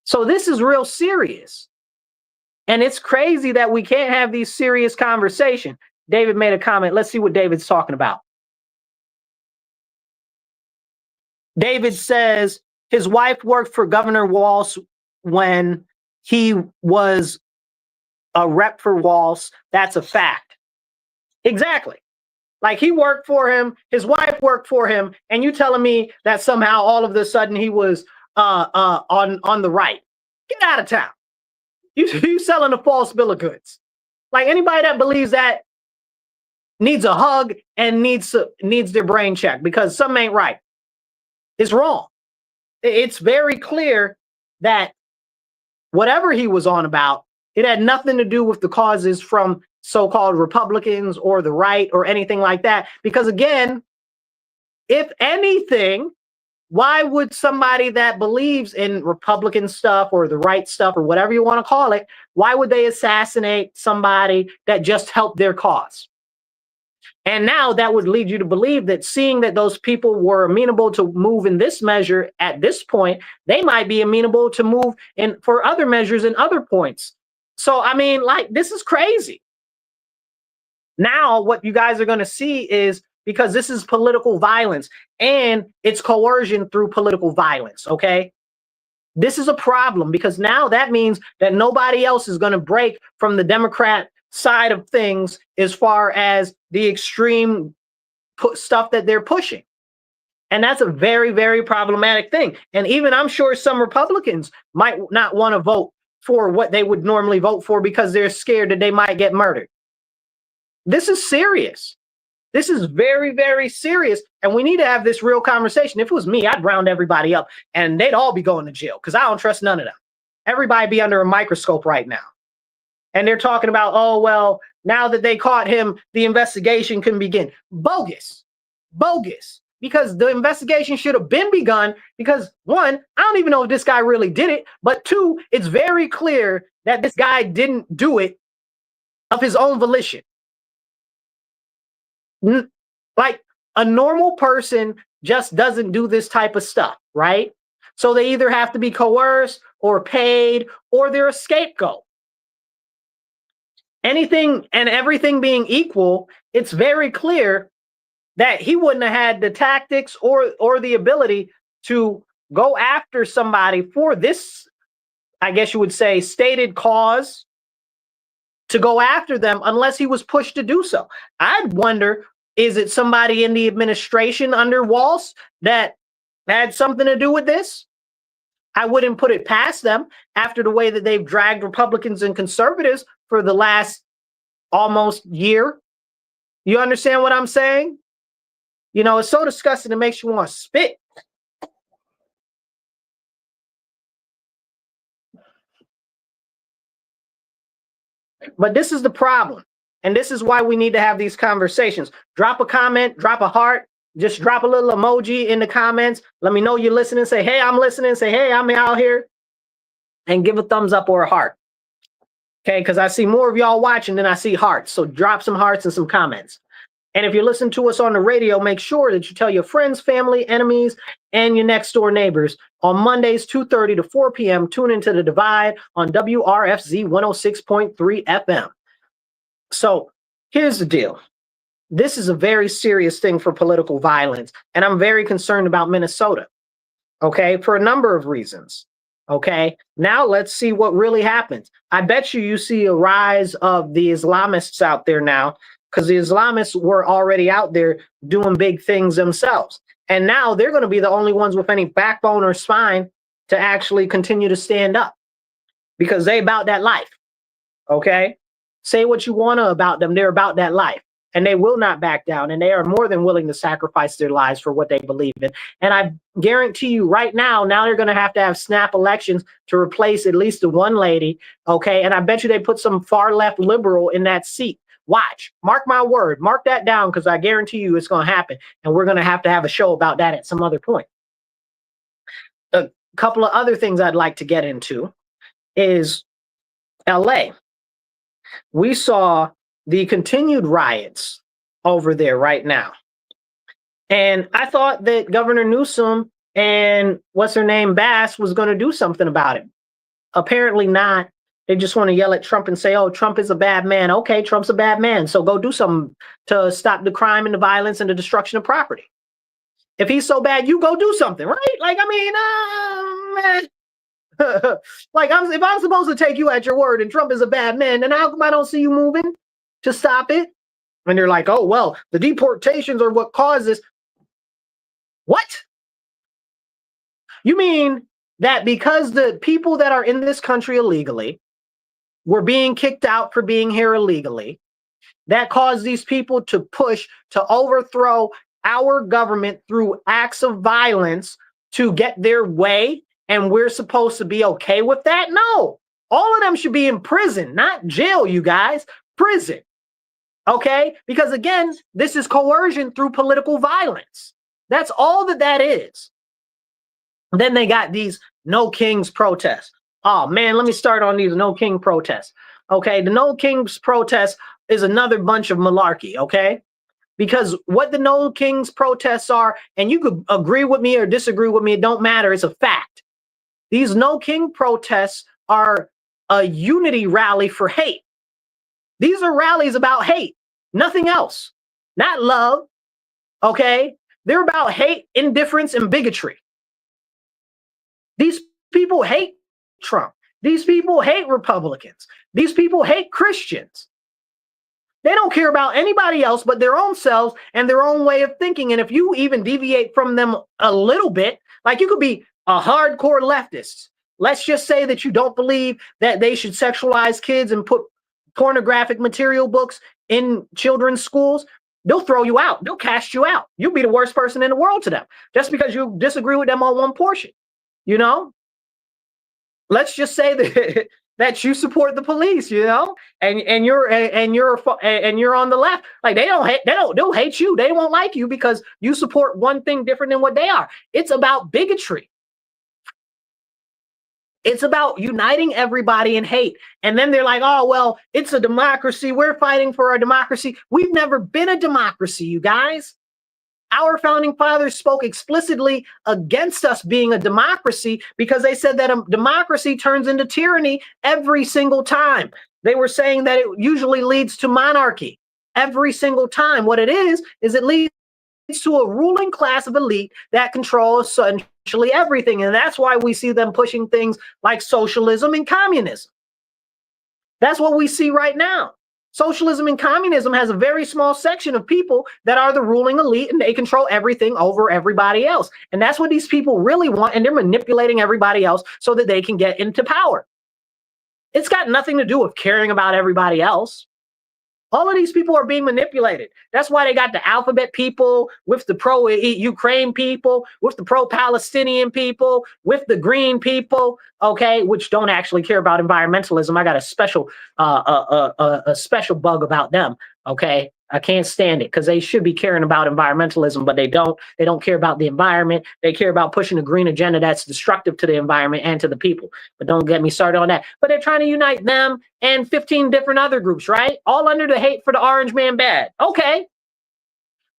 So this is real serious. And it's crazy that we can't have these serious conversations. David made a comment. Let's see what David's talking about. David says his wife worked for Governor Walsh when he was a rep for Walsh. That's a fact. Exactly. Like, he worked for him, his wife worked for him, and you telling me that somehow all of a sudden he was on the right. Get out of town. You selling a false bill of goods. Like, anybody that believes that needs a hug and needs their brain checked because something ain't right. It's wrong. It's very clear that whatever he was on about, it had nothing to do with the causes from so-called Republicans or the right or anything like that. Because again, if anything, why would somebody that believes in Republican stuff or the right stuff or whatever you want to call it, why would they assassinate somebody that just helped their cause? And now that would lead you to believe that, seeing that those people were amenable to move in this measure at this point, they might be amenable to move in for other measures in other points. So, I mean, like, this is crazy. Now, what you guys are going to see is, because this is political violence and it's coercion through political violence, okay? This is a problem, because now that means that nobody else is going to break from the Democrat side of things as far as the extreme stuff that they're pushing. And that's a very, very problematic thing. And even, I'm sure, some Republicans might not want to vote for what they would normally vote for because they're scared that they might get murdered. This is serious. This is very, very serious. And we need to have this real conversation. If it was me, I'd round everybody up and they'd all be going to jail, because I don't trust none of them. Everybody be under a microscope right now. And they're talking about, oh, well, now that they caught him, the investigation can begin. Bogus. Bogus. Because the investigation should have been begun, because, one, I don't even know if this guy really did it. But two, it's very clear that this guy didn't do it of his own volition. Like, a normal person just doesn't do this type of stuff, right? So they either have to be coerced or paid, or they're a scapegoat. Anything and everything being equal, it's very clear that he wouldn't have had the tactics or the ability to go after somebody for this, I guess you would say, stated cause, to go after them unless he was pushed to do so. I'd wonder, is it somebody in the administration under Walsh that had something to do with this? I wouldn't put it past them after the way that they've dragged Republicans and conservatives for the last almost year. You understand what I'm saying? You know, it's so disgusting, it makes you want to spit. But this is the problem. And this is why we need to have these conversations. Drop a comment, drop a heart, just drop a little emoji in the comments. Let me know you're listening. Say, hey, I'm listening. Say, hey, I'm out here. And give a thumbs up or a heart. Okay, because I see more of y'all watching than I see hearts. So drop some hearts and some comments. And if you're listening to us on the radio, make sure that you tell your friends, family, enemies, and your next door neighbors. On Mondays, 2:30 to 4 p.m., tune into The Divide on WRFZ 106.3 FM. So here's the deal. This is a very serious thing for political violence, and I'm very concerned about Minnesota, okay, for a number of reasons, okay? Now let's see what really happens. I bet you see a rise of the Islamists out there now, because the Islamists were already out there doing big things themselves. And now they're going to be the only ones with any backbone or spine to actually continue to stand up, because they about that life, okay? Say what you want to about them. They're about that life, and they will not back down, and they are more than willing to sacrifice their lives for what they believe in. And I guarantee you right now they're going to have snap elections to replace at least the one lady, okay? And I bet you they put some far left liberal in that seat. Watch, mark my word, mark that down, because I guarantee you it's going to happen. And we're going to have a show about that at some other point. A couple of other things I'd like to get into is LA. We saw the continued riots over there right now. And I thought that Governor Newsom and what's her name, Bass, was going to do something about it. Apparently not. They just want to yell at Trump and say, oh, Trump is a bad man. Okay, Trump's a bad man. So go do something to stop the crime and the violence and the destruction of property. If he's so bad, you go do something, right? Like, I mean, like, if I'm supposed to take you at your word and Trump is a bad man, then how come I don't see you moving to stop it? And they're like, oh, well, the deportations are what caused this. What? You mean that because the people that are in this country illegally were being kicked out for being here illegally, that caused these people to push to overthrow our government through acts of violence to get their way, and we're supposed to be okay with that? No. All of them should be in prison, not jail, you guys. Prison. Okay? Because again, this is coercion through political violence. That's all that is. Then they got these No Kings protests. Oh man, let me start on these No King protests. Okay, the No Kings protest is another bunch of malarkey, okay? because what the No Kings protests are, and you could agree with me or disagree with me, it don't matter, it's a fact. These No King protests are a unity rally for hate. These are rallies about hate, nothing else, not love, okay? They're about hate, indifference, and bigotry. These people hate Trump. These people hate Republicans. These people hate Christians. They don't care about anybody else but their own selves and their own way of thinking. And if you even deviate from them a little bit, like you could be a hardcore leftist. Let's just say that you don't believe that they should sexualize kids and put pornographic material books in children's schools. They'll throw you out. They'll cast you out. You'll be the worst person in the world to them just because you disagree with them on one portion. You know, let's just say that that you support the police, you know, and you're on the left. Like they'll hate you. They won't like you because you support one thing different than what they are. It's about bigotry. It's about uniting everybody in hate. And then they're like, oh, well, it's a democracy. We're fighting for our democracy. We've never been a democracy, you guys. Our founding fathers spoke explicitly against us being a democracy because they said that a democracy turns into tyranny every single time. They were saying that it usually leads to monarchy every single time. What it is it leads to a ruling class of elite that controls essentially everything. And that's why we see them pushing things like socialism and communism. That's what we see right now. Socialism and communism has a very small section of people that are the ruling elite, and they control everything over everybody else. And that's what these people really want, and they're manipulating everybody else so that they can get into power. It's got nothing to do with caring about everybody else. All of these people are being manipulated. That's why they got the alphabet people with the pro-Ukraine people, with the pro-Palestinian people, with the green people, okay, which don't actually care about environmentalism. I got a special bug about them, okay? I can't stand it because they should be caring about environmentalism, but they don't. They don't care about the environment. They care about pushing a green agenda that's destructive to the environment and to the people. But don't get me started on that. But they're trying to unite them and 15 different other groups, right? All under the hate for the orange man bad. Okay.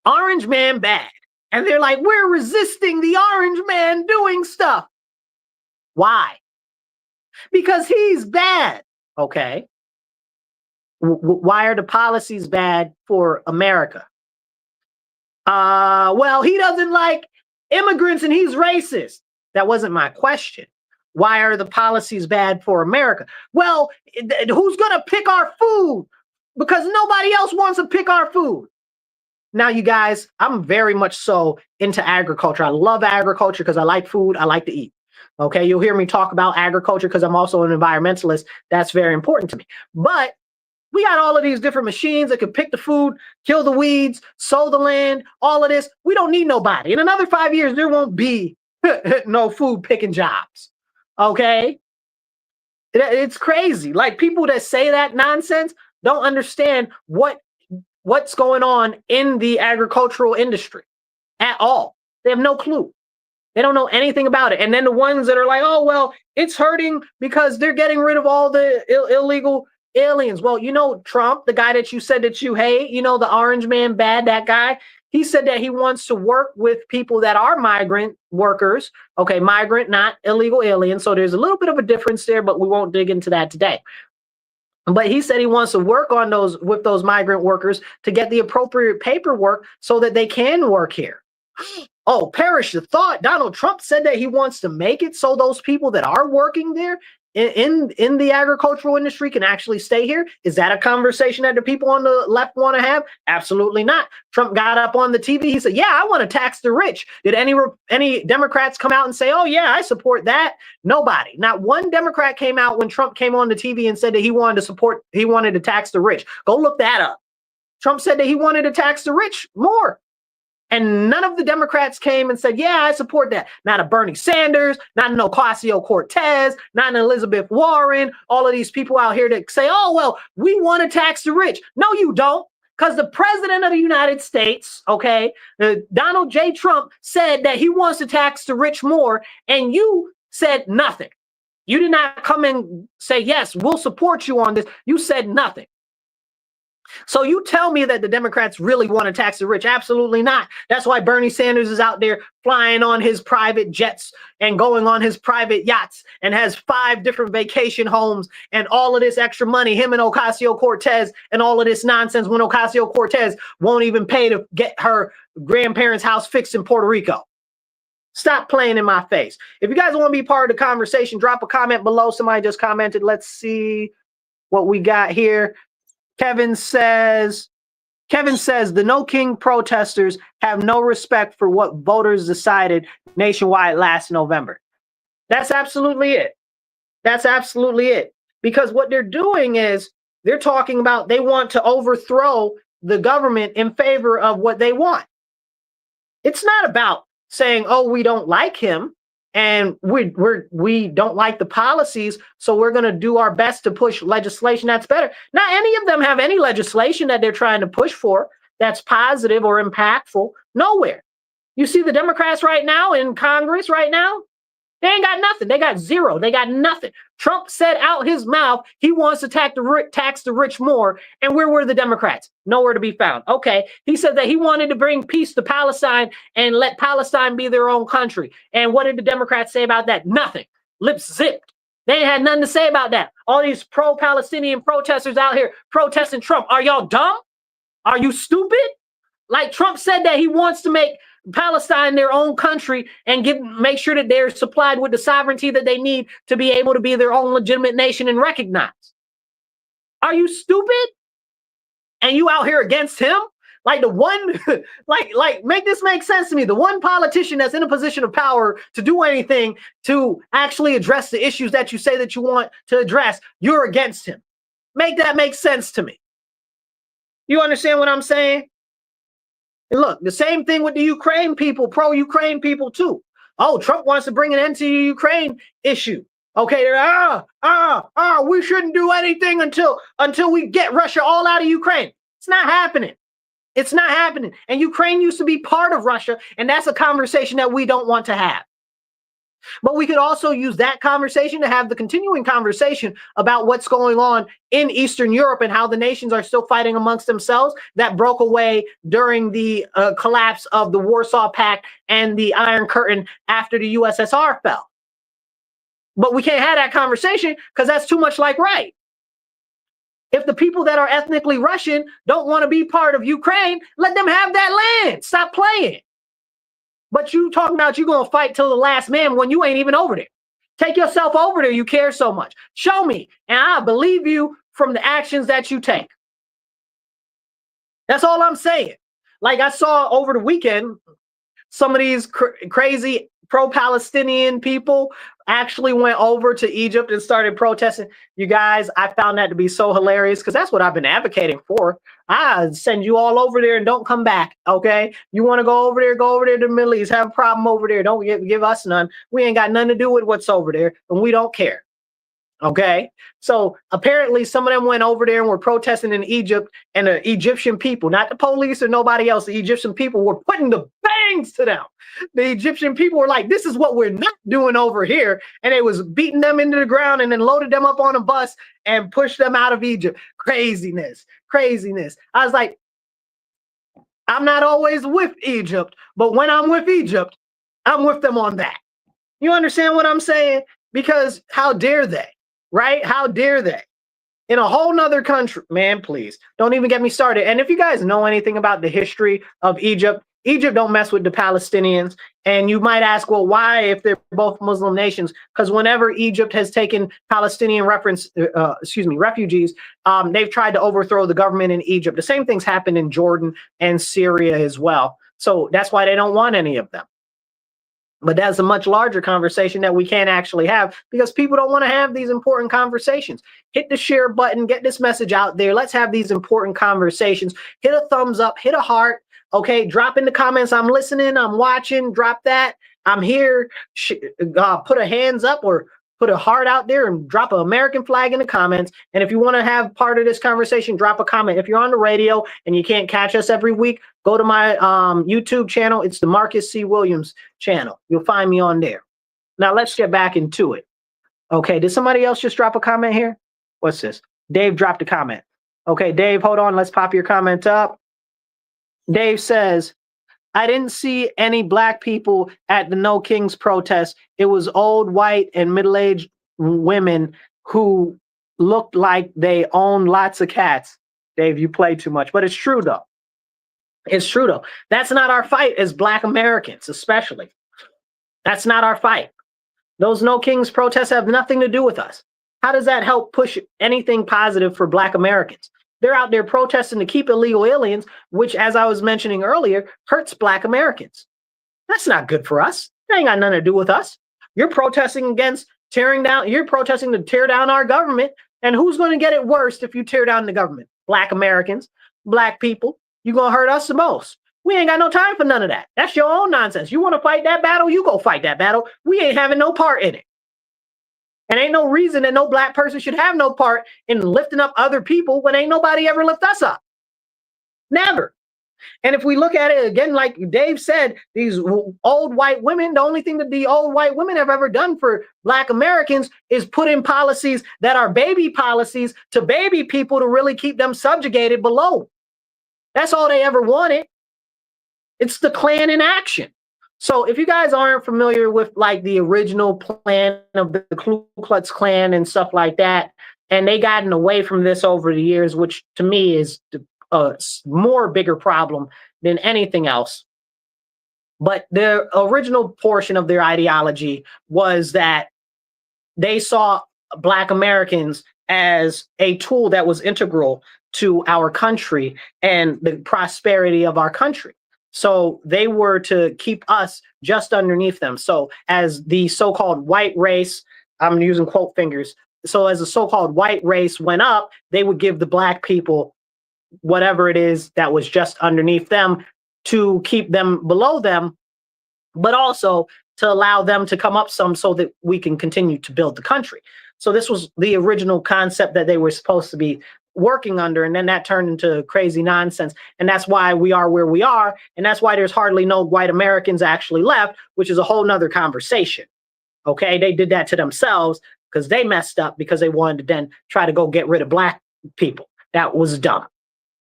Orange man bad. And they're like, we're resisting the orange man doing stuff. Why? Because he's bad. Okay. Why are the policies bad for America? Well, he doesn't like immigrants and he's racist. That wasn't my question. Why are the policies bad for America? Well, who's going to pick our food? Because nobody else wants to pick our food. Now, you guys, I'm very much so into agriculture. I love agriculture because I like food. I like to eat. Okay, you'll hear me talk about agriculture because I'm also an environmentalist. That's very important to me. But we got all of these different machines that can pick the food, kill the weeds, sow the land, all of this. We don't need nobody. In another 5 years, there won't be no food picking jobs. Okay? It's crazy. Like people that say that nonsense don't understand what's going on in the agricultural industry at all. They have no clue. They don't know anything about it. And then the ones that are like, oh, well, it's hurting because they're getting rid of all the illegal aliens. Well, you know, Trump, the guy that you said that you hate, you know, the orange man bad, that guy, he said that he wants to work with people that are migrant workers. Okay, migrant, not illegal aliens. So there's a little bit of a difference there, but we won't dig into that today. But he said he wants to work on with those migrant workers to get the appropriate paperwork so that they can work here. Oh, perish the thought. Donald Trump said that he wants to make it so those people that are working there in the agricultural industry can actually stay here. Is that a conversation that the people on the left want to have? Absolutely not. Trump got up on the TV. He said, yeah, I want to tax the rich. Did any Democrats come out and say, oh, yeah, I support that? Nobody. Not one Democrat came out when Trump came on the TV and said that he wanted to tax the rich. Go look that up. Trump said that he wanted to tax the rich more. And none of the Democrats came and said, yeah, I support that. Not a Bernie Sanders, not an Ocasio-Cortez, not an Elizabeth Warren, all of these people out here that say, oh, well, we want to tax the rich. No, you don't. Because the president of the United States, okay, Donald J. Trump said that he wants to tax the rich more, and you said nothing. You did not come and say, yes, we'll support you on this. You said nothing. So you tell me that the Democrats really want to tax the rich? Absolutely not. That's why Bernie Sanders is out there flying on his private jets and going on his private yachts and has 5 different vacation homes and all of this extra money, him and Ocasio-Cortez and all of this nonsense, when Ocasio-Cortez won't even pay to get her grandparents' house fixed in Puerto Rico. Stop playing in my face. If you guys want to be part of the conversation, drop a comment below. Somebody just commented. Let's see what we got here. Kevin says, the No King protesters have no respect for what voters decided nationwide last November. That's absolutely it. That's absolutely it. Because what they're doing is they're talking about they want to overthrow the government in favor of what they want. It's not about saying, oh, we don't like him and we don't like the policies, so we're going to do our best to push legislation that's better. Not any of them have any legislation that they're trying to push for that's positive or impactful. Nowhere. You see the Democrats right now in Congress right now, they ain't got nothing. They got zero. They got nothing. Trump said out his mouth he wants to tax the rich more. And where were the Democrats? Nowhere to be found. Okay. He said that he wanted to bring peace to Palestine and let Palestine be their own country. And what did the Democrats say about that? Nothing. Lips zipped. They ain't had nothing to say about that. All these pro-Palestinian protesters out here protesting Trump. Are y'all dumb? Are you stupid? Like Trump said that he wants to make Palestine their own country and make sure that they're supplied with the sovereignty that they need to be able to be their own legitimate nation and recognized. Are you stupid? And you out here against him? Like the one, like make this make sense to me. The one politician that's in a position of power to do anything to actually address the issues that you say that you want to address, you're against him. Make that make sense to me. You understand what I'm saying? And look, the same thing with the Ukraine people, pro-Ukraine people too. Oh, Trump wants to bring an end to the Ukraine issue. Okay, they're we shouldn't do anything until we get Russia all out of Ukraine. It's not happening. It's not happening. And Ukraine used to be part of Russia, and that's a conversation that we don't want to have. But we could also use that conversation to have the continuing conversation about what's going on in Eastern Europe and how the nations are still fighting amongst themselves that broke away during the collapse of the Warsaw Pact and the Iron Curtain after the USSR fell. But we can't have that conversation because that's too much like right. If the people that are ethnically Russian don't want to be part of Ukraine, let them have that land. Stop playing. But you talking about you going to fight till the last man when you ain't even over there. Take yourself over there. You care so much. Show me. And I believe you from the actions that you take. That's all I'm saying. Like I saw over the weekend, some of these crazy pro-Palestinian people actually went over to Egypt and started protesting. You guys, I found that to be so hilarious because that's what I've been advocating for. I send you all over there and don't come back, okay? You want to go over there to the Middle East, have a problem over there. Don't give us none. We ain't got nothing to do with what's over there, and we don't care, okay? So apparently some of them went over there and were protesting in Egypt, and the Egyptian people, not the police or nobody else, the Egyptian people were putting the bangs to them. The Egyptian people were like, this is what we're not doing over here. And they was beating them into the ground and then loaded them up on a bus and pushed them out of Egypt. Craziness, craziness. I was like, I'm not always with Egypt, but when I'm with Egypt, I'm with them on that. You understand what I'm saying? Because how dare they, right? How dare they? In a whole nother country, man, please don't even get me started. And if you guys know anything about the history of Egypt, Egypt don't mess with the Palestinians. And you might ask, well, why if they're both Muslim nations? Because whenever Egypt has taken Palestinian refugees, they've tried to overthrow the government in Egypt. The same things happened in Jordan and Syria as well. So that's why they don't want any of them. But that's a much larger conversation that we can't actually have because people don't want to have these important conversations. Hit the share button, get this message out there. Let's have these important conversations. Hit a thumbs up, hit a heart. Okay, drop in the comments. I'm listening, I'm watching, drop that. I'm here. Put a hands up or put a heart out there and drop an American flag in the comments. And if you want to have part of this conversation, drop a comment. If you're on the radio and you can't catch us every week, go to my YouTube channel. It's the Marcus C. Williams channel. You'll find me on there. Now let's get back into it. Okay, did somebody else just drop a comment here? What's this? Dave dropped a comment. Okay, Dave, hold on. Let's pop your comment up. Dave says, I didn't see any black people at the No Kings protest. It was old, white, and middle-aged women who looked like they owned lots of cats. Dave, you play too much. But it's true, though. It's true, though. That's not our fight as black Americans, especially. That's not our fight. Those No Kings protests have nothing to do with us. How does that help push anything positive for black Americans? They're out there protesting to keep illegal aliens, which, as I was mentioning earlier, hurts black Americans. That's not good for us. That ain't got nothing to do with us. You're protesting against tearing down, you're protesting to tear down our government. And who's going to get it worst if you tear down the government? Black Americans, black people. You're going to hurt us the most. We ain't got no time for none of that. That's your own nonsense. You want to fight that battle? You go fight that battle. We ain't having no part in it. And ain't no reason that no black person should have no part in lifting up other people when ain't nobody ever lift us up. Never. And if we look at it again, like Dave said, these old white women, the only thing that the old white women have ever done for black Americans is put in policies that are baby policies to baby people to really keep them subjugated below. That's all they ever wanted. It's the Klan in action. So if you guys aren't familiar with like the original plan of the Ku Klux Klan and stuff like that, and they gotten away from this over the years, which to me is a more bigger problem than anything else. But the original portion of their ideology was that they saw black Americans as a tool that was integral to our country and the prosperity of our country. So they were to keep us just underneath them. So as the so-called white race, I'm using quote fingers. So as the so-called white race went up, they would give the black people whatever it is that was just underneath them to keep them below them, but also to allow them to come up some so that we can continue to build the country. So this was the original concept that they were supposed to be working under, and then that turned into crazy nonsense. And that's why we are where we are, and that's why there's hardly no white Americans actually left, which is a whole nother conversation. Okay, they did that to themselves because they messed up because they wanted to then try to go get rid of black people. That was dumb.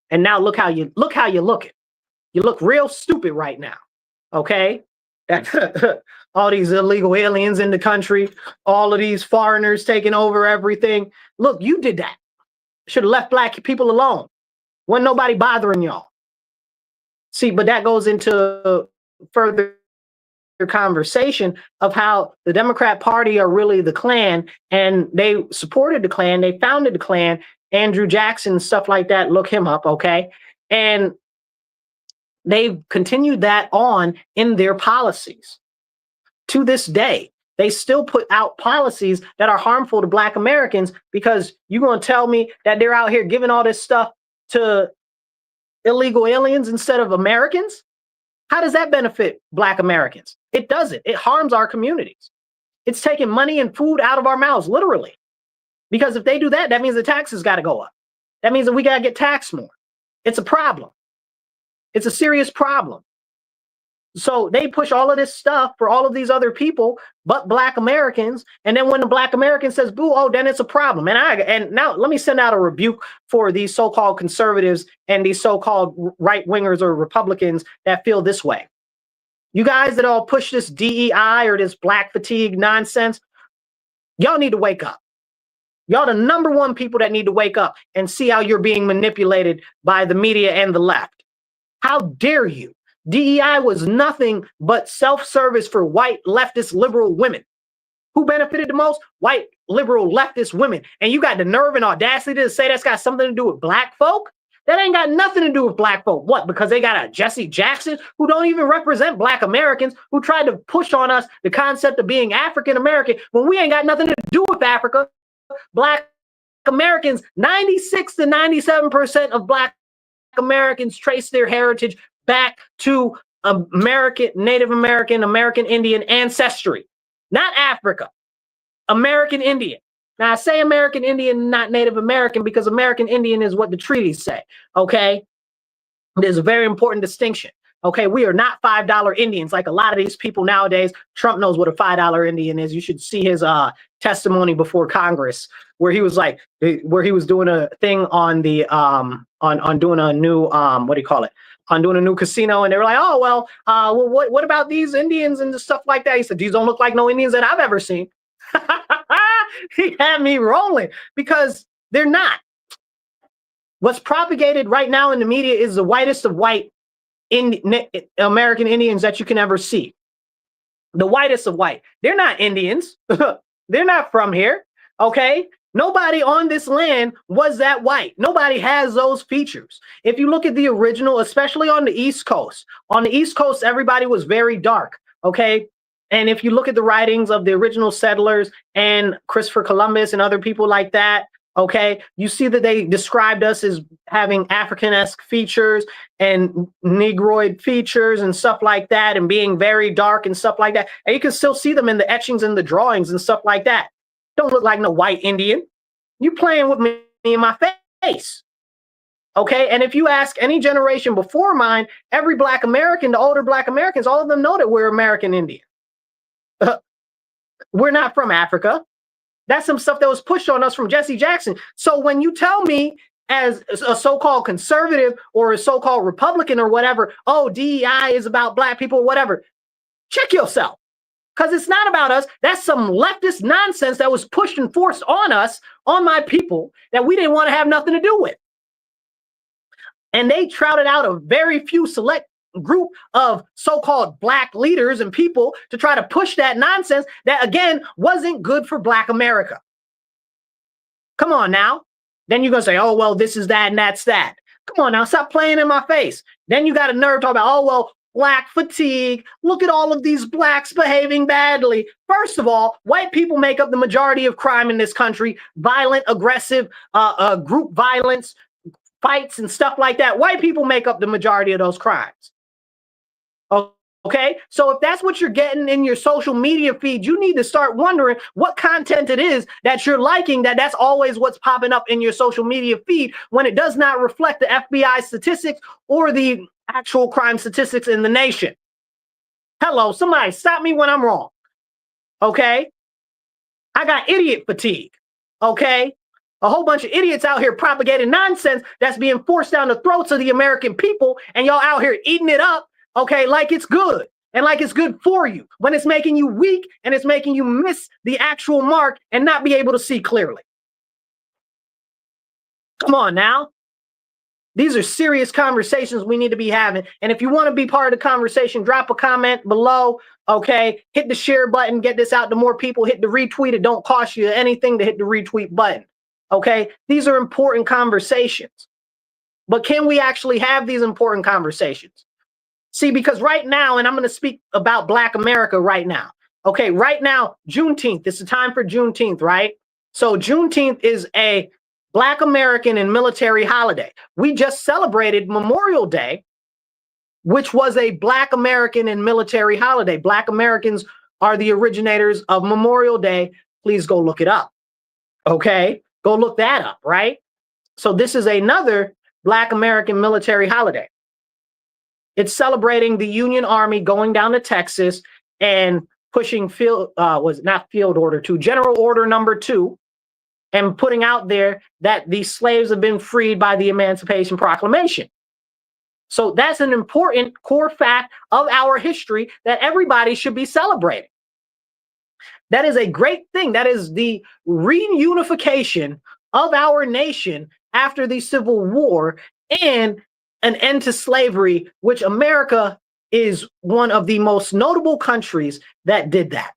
And now look how you're looking. You look real stupid right now. Okay, all these illegal aliens in the country, all of these foreigners taking over everything. Look, you did that. Should have left black people alone. Wasn't nobody bothering y'all. See, but that goes into further conversation of how the Democrat Party are really the Klan, and they supported the Klan. They founded the Klan. Andrew Jackson, stuff like that. Look him up, okay? And they've continued that on in their policies. To this day, they still put out policies that are harmful to black Americans, because you're going to tell me that they're out here giving all this stuff to illegal aliens instead of Americans? How does that benefit black Americans? It doesn't. It harms our communities. It's taking money and food out of our mouths, literally. Because if they do that, that means the taxes got to go up. That means that we got to get taxed more. It's a problem. It's a serious problem. So they push all of this stuff for all of these other people, but black Americans. And then when the black American says boo, oh, then it's a problem. And now let me send out a rebuke for these so-called conservatives and these so-called right wingers or Republicans that feel this way. You guys that all push this DEI or this black fatigue nonsense, y'all need to wake up. Y'all the number one people that need to wake up and see how you're being manipulated by the media and the left. How dare you? DEI was nothing but self-service for white leftist liberal women. Who benefited the most? White liberal leftist women. And you got the nerve and audacity to say that's got something to do with black folk? That ain't got nothing to do with black folk. What? Because they got a Jesse Jackson who don't even represent black Americans, who tried to push on us the concept of being African American when we ain't got nothing to do with Africa. Black Americans, 96 to 97% of black Americans trace their heritage back to American, Native American, American Indian ancestry, not Africa, American Indian. Now I say American Indian, not Native American, because American Indian is what the treaties say, okay? There's a very important distinction. Okay, we are not $5 Indians like a lot of these people nowadays. Trump knows what a $5 Indian is. You should see his testimony before Congress, where he was like, where he was doing a thing on the on doing a new what do you call it? On doing a new casino, and they were like, oh well, what about these Indians and stuff like that? He said, these don't look like no Indians that I've ever seen. He had me rolling because they're not. What's propagated right now in the media is the whitest of white American Indians that you can ever see. The whitest of white. They're not Indians. They're not from here. Okay. Nobody on this land was that white. Nobody has those features. If you look at the original, especially on the East Coast, everybody was very dark. Okay. And if you look at the writings of the original settlers and Christopher Columbus and other people like that, okay, you see that they described us as having African-esque features and Negroid features and stuff like that, and being very dark and stuff like that. And you can still see them in the etchings and the drawings and stuff like that. Don't look like no white Indian. You playing with me in my face. Okay, and if you ask any generation before mine, every Black American, the older Black Americans, all of them know that we're American Indian. We're not from Africa. That's some stuff that was pushed on us from Jesse Jackson. So when you tell me as a so-called conservative or a so-called Republican or whatever, oh, DEI is about Black people or whatever, check yourself. Because it's not about us. That's some leftist nonsense that was pushed and forced on us, on my people, that we didn't want to have nothing to do with. And they trouted out a very few select group of so-called Black leaders and people to try to push that nonsense that, again, wasn't good for Black America. Come on now. Then you're going to say, oh, well, this is that and that's that. Come on now, stop playing in my face. Then you got a nerve talk about, oh, well, Black fatigue. Look at all of these Blacks behaving badly. First of all, white people make up the majority of crime in this country. Violent, aggressive, group violence, fights and stuff like that. White people make up the majority of those crimes. Okay, so if that's what you're getting in your social media feed, you need to start wondering what content it is that you're liking, that's always what's popping up in your social media feed when it does not reflect the FBI statistics or the actual crime statistics in the nation. Hello, somebody stop me when I'm wrong. Okay, I got idiot fatigue. Okay, a whole bunch of idiots out here propagating nonsense that's being forced down the throats of the American people, and y'all out here eating it up. Okay, like it's good and like it's good for you, when it's making you weak and it's making you miss the actual mark and not be able to see clearly. Come on now. These are serious conversations we need to be having. And if you want to be part of the conversation, drop a comment below. Okay, hit the share button, get this out to more people, hit the retweet. It don't cost you anything to hit the retweet button. Okay, these are important conversations. But can we actually have these important conversations? See, because right now, and I'm going to speak about Black America right now. Okay, right now, Juneteenth, it's the time for Juneteenth, right? So Juneteenth is a Black American and military holiday. We just celebrated Memorial Day, which was a Black American and military holiday. Black Americans are the originators of Memorial Day. Please go look it up. Okay, go look that up, right? So this is another Black American military holiday. It's celebrating the Union Army going down to Texas and pushing General Order number 2, and putting out there that these slaves have been freed by the Emancipation Proclamation. So that's an important core fact of our history that everybody should be celebrating. That is a great thing. That is the reunification of our nation after the Civil War and an end to slavery, which America is one of the most notable countries that did that.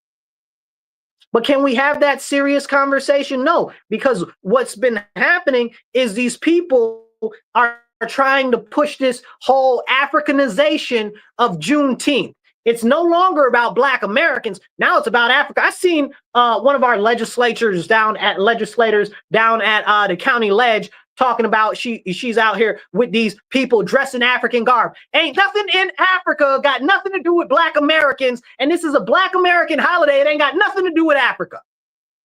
But can we have that serious conversation? No, because what's been happening is these people are trying to push this whole Africanization of Juneteenth. It's no longer about Black Americans. Now it's about Africa. I seen one of our legislators down at the county ledge talking about she's out here with these people dressed in African garb. Ain't nothing in Africa got nothing to do with Black Americans, and this is a Black American holiday. It ain't got nothing to do with Africa.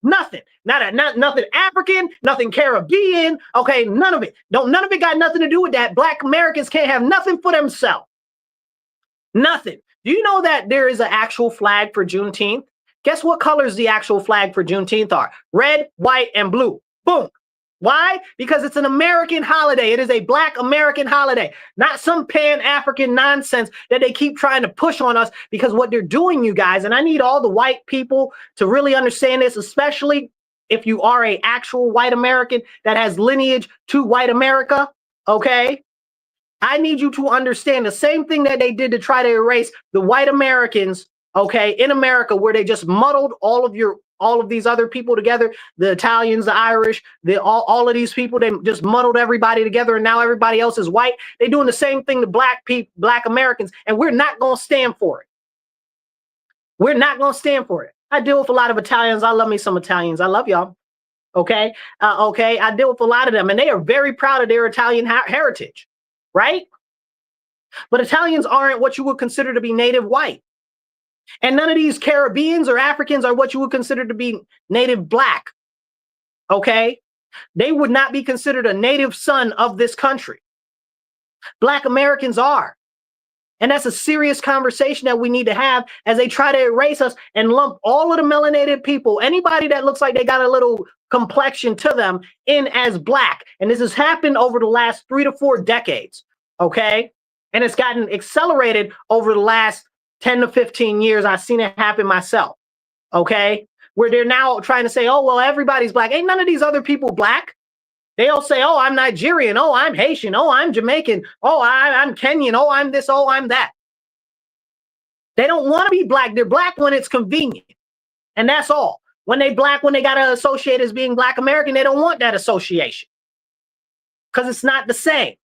Nothing. Nothing African, nothing Caribbean. Okay, none of it. None of it got nothing to do with that. Black Americans can't have nothing for themselves. Nothing. Do you know that there is an actual flag for Juneteenth? Guess what colors the actual flag for Juneteenth are? Red, white, and blue. Boom. Why? Because it's an American holiday. It is a Black American holiday, not some Pan-African nonsense that they keep trying to push on us. Because what they're doing, you guys, and I need all the white people to really understand this, especially if you are a actual white American that has lineage to white America, okay? I need you to understand the same thing that they did to try to erase the white Americans, okay, in America, where they just muddled all of these other people together, the Italians, the Irish, all of these people, they just muddled everybody together, and now everybody else is white. They're doing the same thing to black people, Black Americans, and we're not going to stand for it. We're not going to stand for it. I deal with a lot of Italians. I love me some Italians. I love y'all. Okay. Okay. I deal with a lot of them, and they are very proud of their Italian heritage, right? But Italians aren't what you would consider to be native white. And none of these Caribbeans or Africans are what you would consider to be native Black. Okay? They would not be considered a native son of this country. Black Americans are. And that's a serious conversation that we need to have as they try to erase us and lump all of the melanated people, anybody that looks like they got a little complexion to them, in as Black. And this has happened over the last 3 to 4 decades. Okay? And it's gotten accelerated over the last 10 to 15 years. I've seen it happen myself. Okay? Where they're now trying to say, oh, well, everybody's Black. Ain't none of these other people Black. They'll say, oh, I'm Nigerian. Oh, I'm Haitian. Oh, I'm Jamaican. Oh, I'm Kenyan. Oh, I'm this. Oh, I'm that. They don't want to be Black. They're Black when it's convenient. And that's all. When they Black, when they got to associate as being Black American, they don't want that association. Because it's not the same.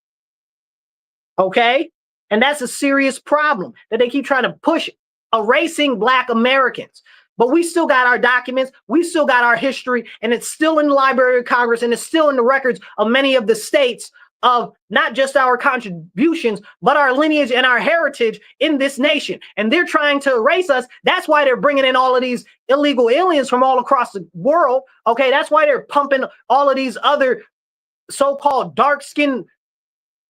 Okay? And that's a serious problem that they keep trying to push, erasing Black Americans. But we still got our documents, we still got our history, and it's still in the Library of Congress, and it's still in the records of many of the states of not just our contributions, but our lineage and our heritage in this nation. And they're trying to erase us. That's why they're bringing in all of these illegal aliens from all across the world. Okay, that's why they're pumping all of these other so-called dark-skinned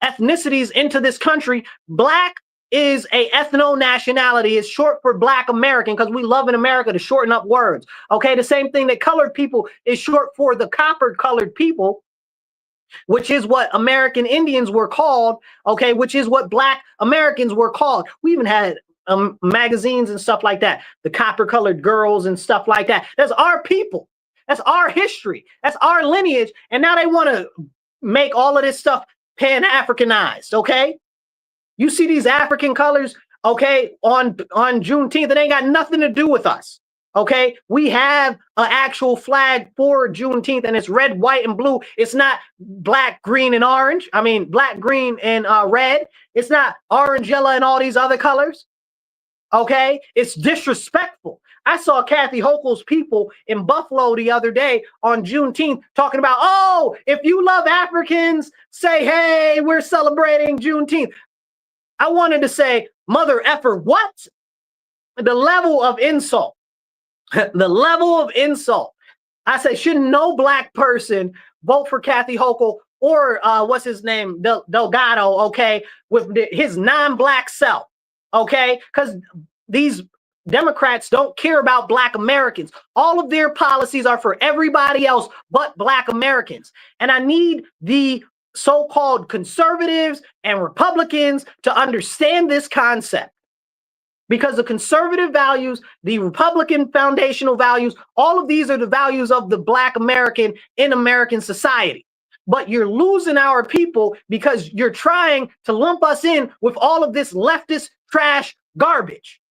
ethnicities into this country. Black is a ethno-nationality. It's short for Black American because we love in America to shorten up words. Okay, the same thing that colored people is short for the copper colored people, which is what American Indians were called. Okay, which is what Black Americans were called. We even had magazines and stuff like that, the copper colored girls and stuff like that. That's our people. That's our history. That's our lineage. And now they want to make all of this stuff Pan-Africanized, okay? You see these African colors, okay, on Juneteenth, it ain't got nothing to do with us, okay? We have an actual flag for Juneteenth, and it's red, white, and blue. It's not black, green, and orange. I mean, black, green, and red. It's not orange, yellow, and all these other colors, okay? It's disrespectful. I saw Kathy Hochul's people in Buffalo the other day on Juneteenth talking about, oh, if you love Africans, say, hey, we're celebrating Juneteenth. I wanted to say, mother effer, what? The level of insult. The level of insult. I say, shouldn't no Black person vote for Kathy Hochul or what's his name, Delgado, okay, with his non-Black self, okay? Because these Democrats don't care about Black Americans. All of their policies are for everybody else but Black Americans. And I need the so-called conservatives and Republicans to understand this concept. Because the conservative values, the Republican foundational values, all of these are the values of the Black American in American society. But you're losing our people because you're trying to lump us in with all of this leftist trash garbage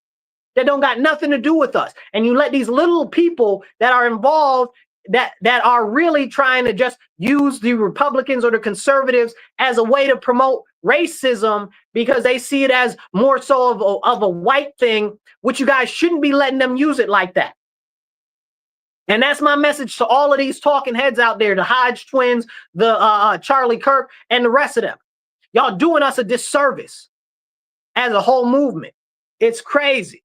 that don't got nothing to do with us. And you let these little people that are involved that are really trying to just use the Republicans or the conservatives as a way to promote racism because they see it as more so of a white thing, which you guys shouldn't be letting them use it like that. And that's my message to all of these talking heads out there, the Hodge twins, the Charlie Kirk, and the rest of them. Y'all doing us a disservice as a whole movement. It's crazy.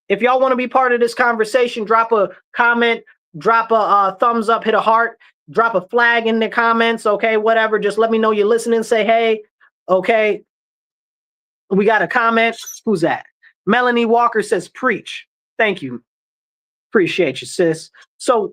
If y'all want to be part of this conversation, drop a comment, drop a thumbs up, hit a heart, drop a flag in the comments, okay, whatever. Just let me know you're listening. Say, hey, okay, We got a comment. Who's that? Melanie Walker says, preach. Thank you. Appreciate you, sis. So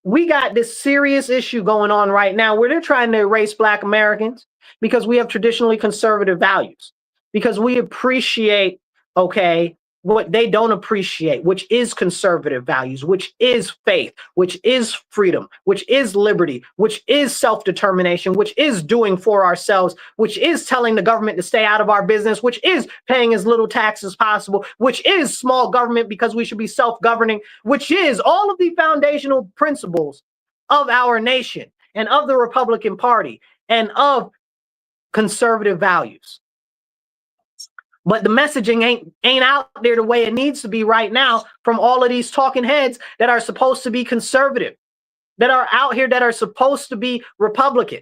we got this serious issue going on right now where they're trying to erase Black Americans because we have traditionally conservative values, because we appreciate, okay, what they don't appreciate, which is conservative values, which is faith, which is freedom, which is liberty, which is self-determination, which is doing for ourselves, which is telling the government to stay out of our business, which is paying as little tax as possible, which is small government because we should be self-governing, which is all of the foundational principles of our nation and of the Republican Party and of conservative values. But the messaging ain't out there the way it needs to be right now from all of these talking heads that are supposed to be conservative, that are out here that are supposed to be Republican.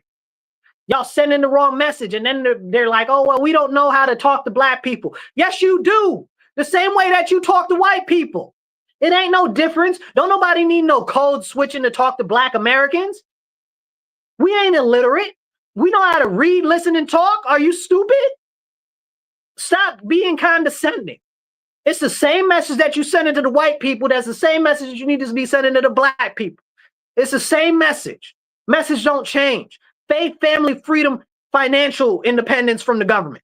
Y'all sending the wrong message, and then they're like, oh, well, we don't know how to talk to Black people. Yes, you do. The same way that you talk to white people. It ain't no difference. Don't nobody need no code switching to talk to Black Americans. We ain't illiterate. We know how to read, listen, and talk. Are you stupid? Stop being condescending. It's the same message that you send to the white people. That's the same message that you need to be sending to the Black people. It's the same message. Message don't change. Faith, family, freedom, financial independence from the government.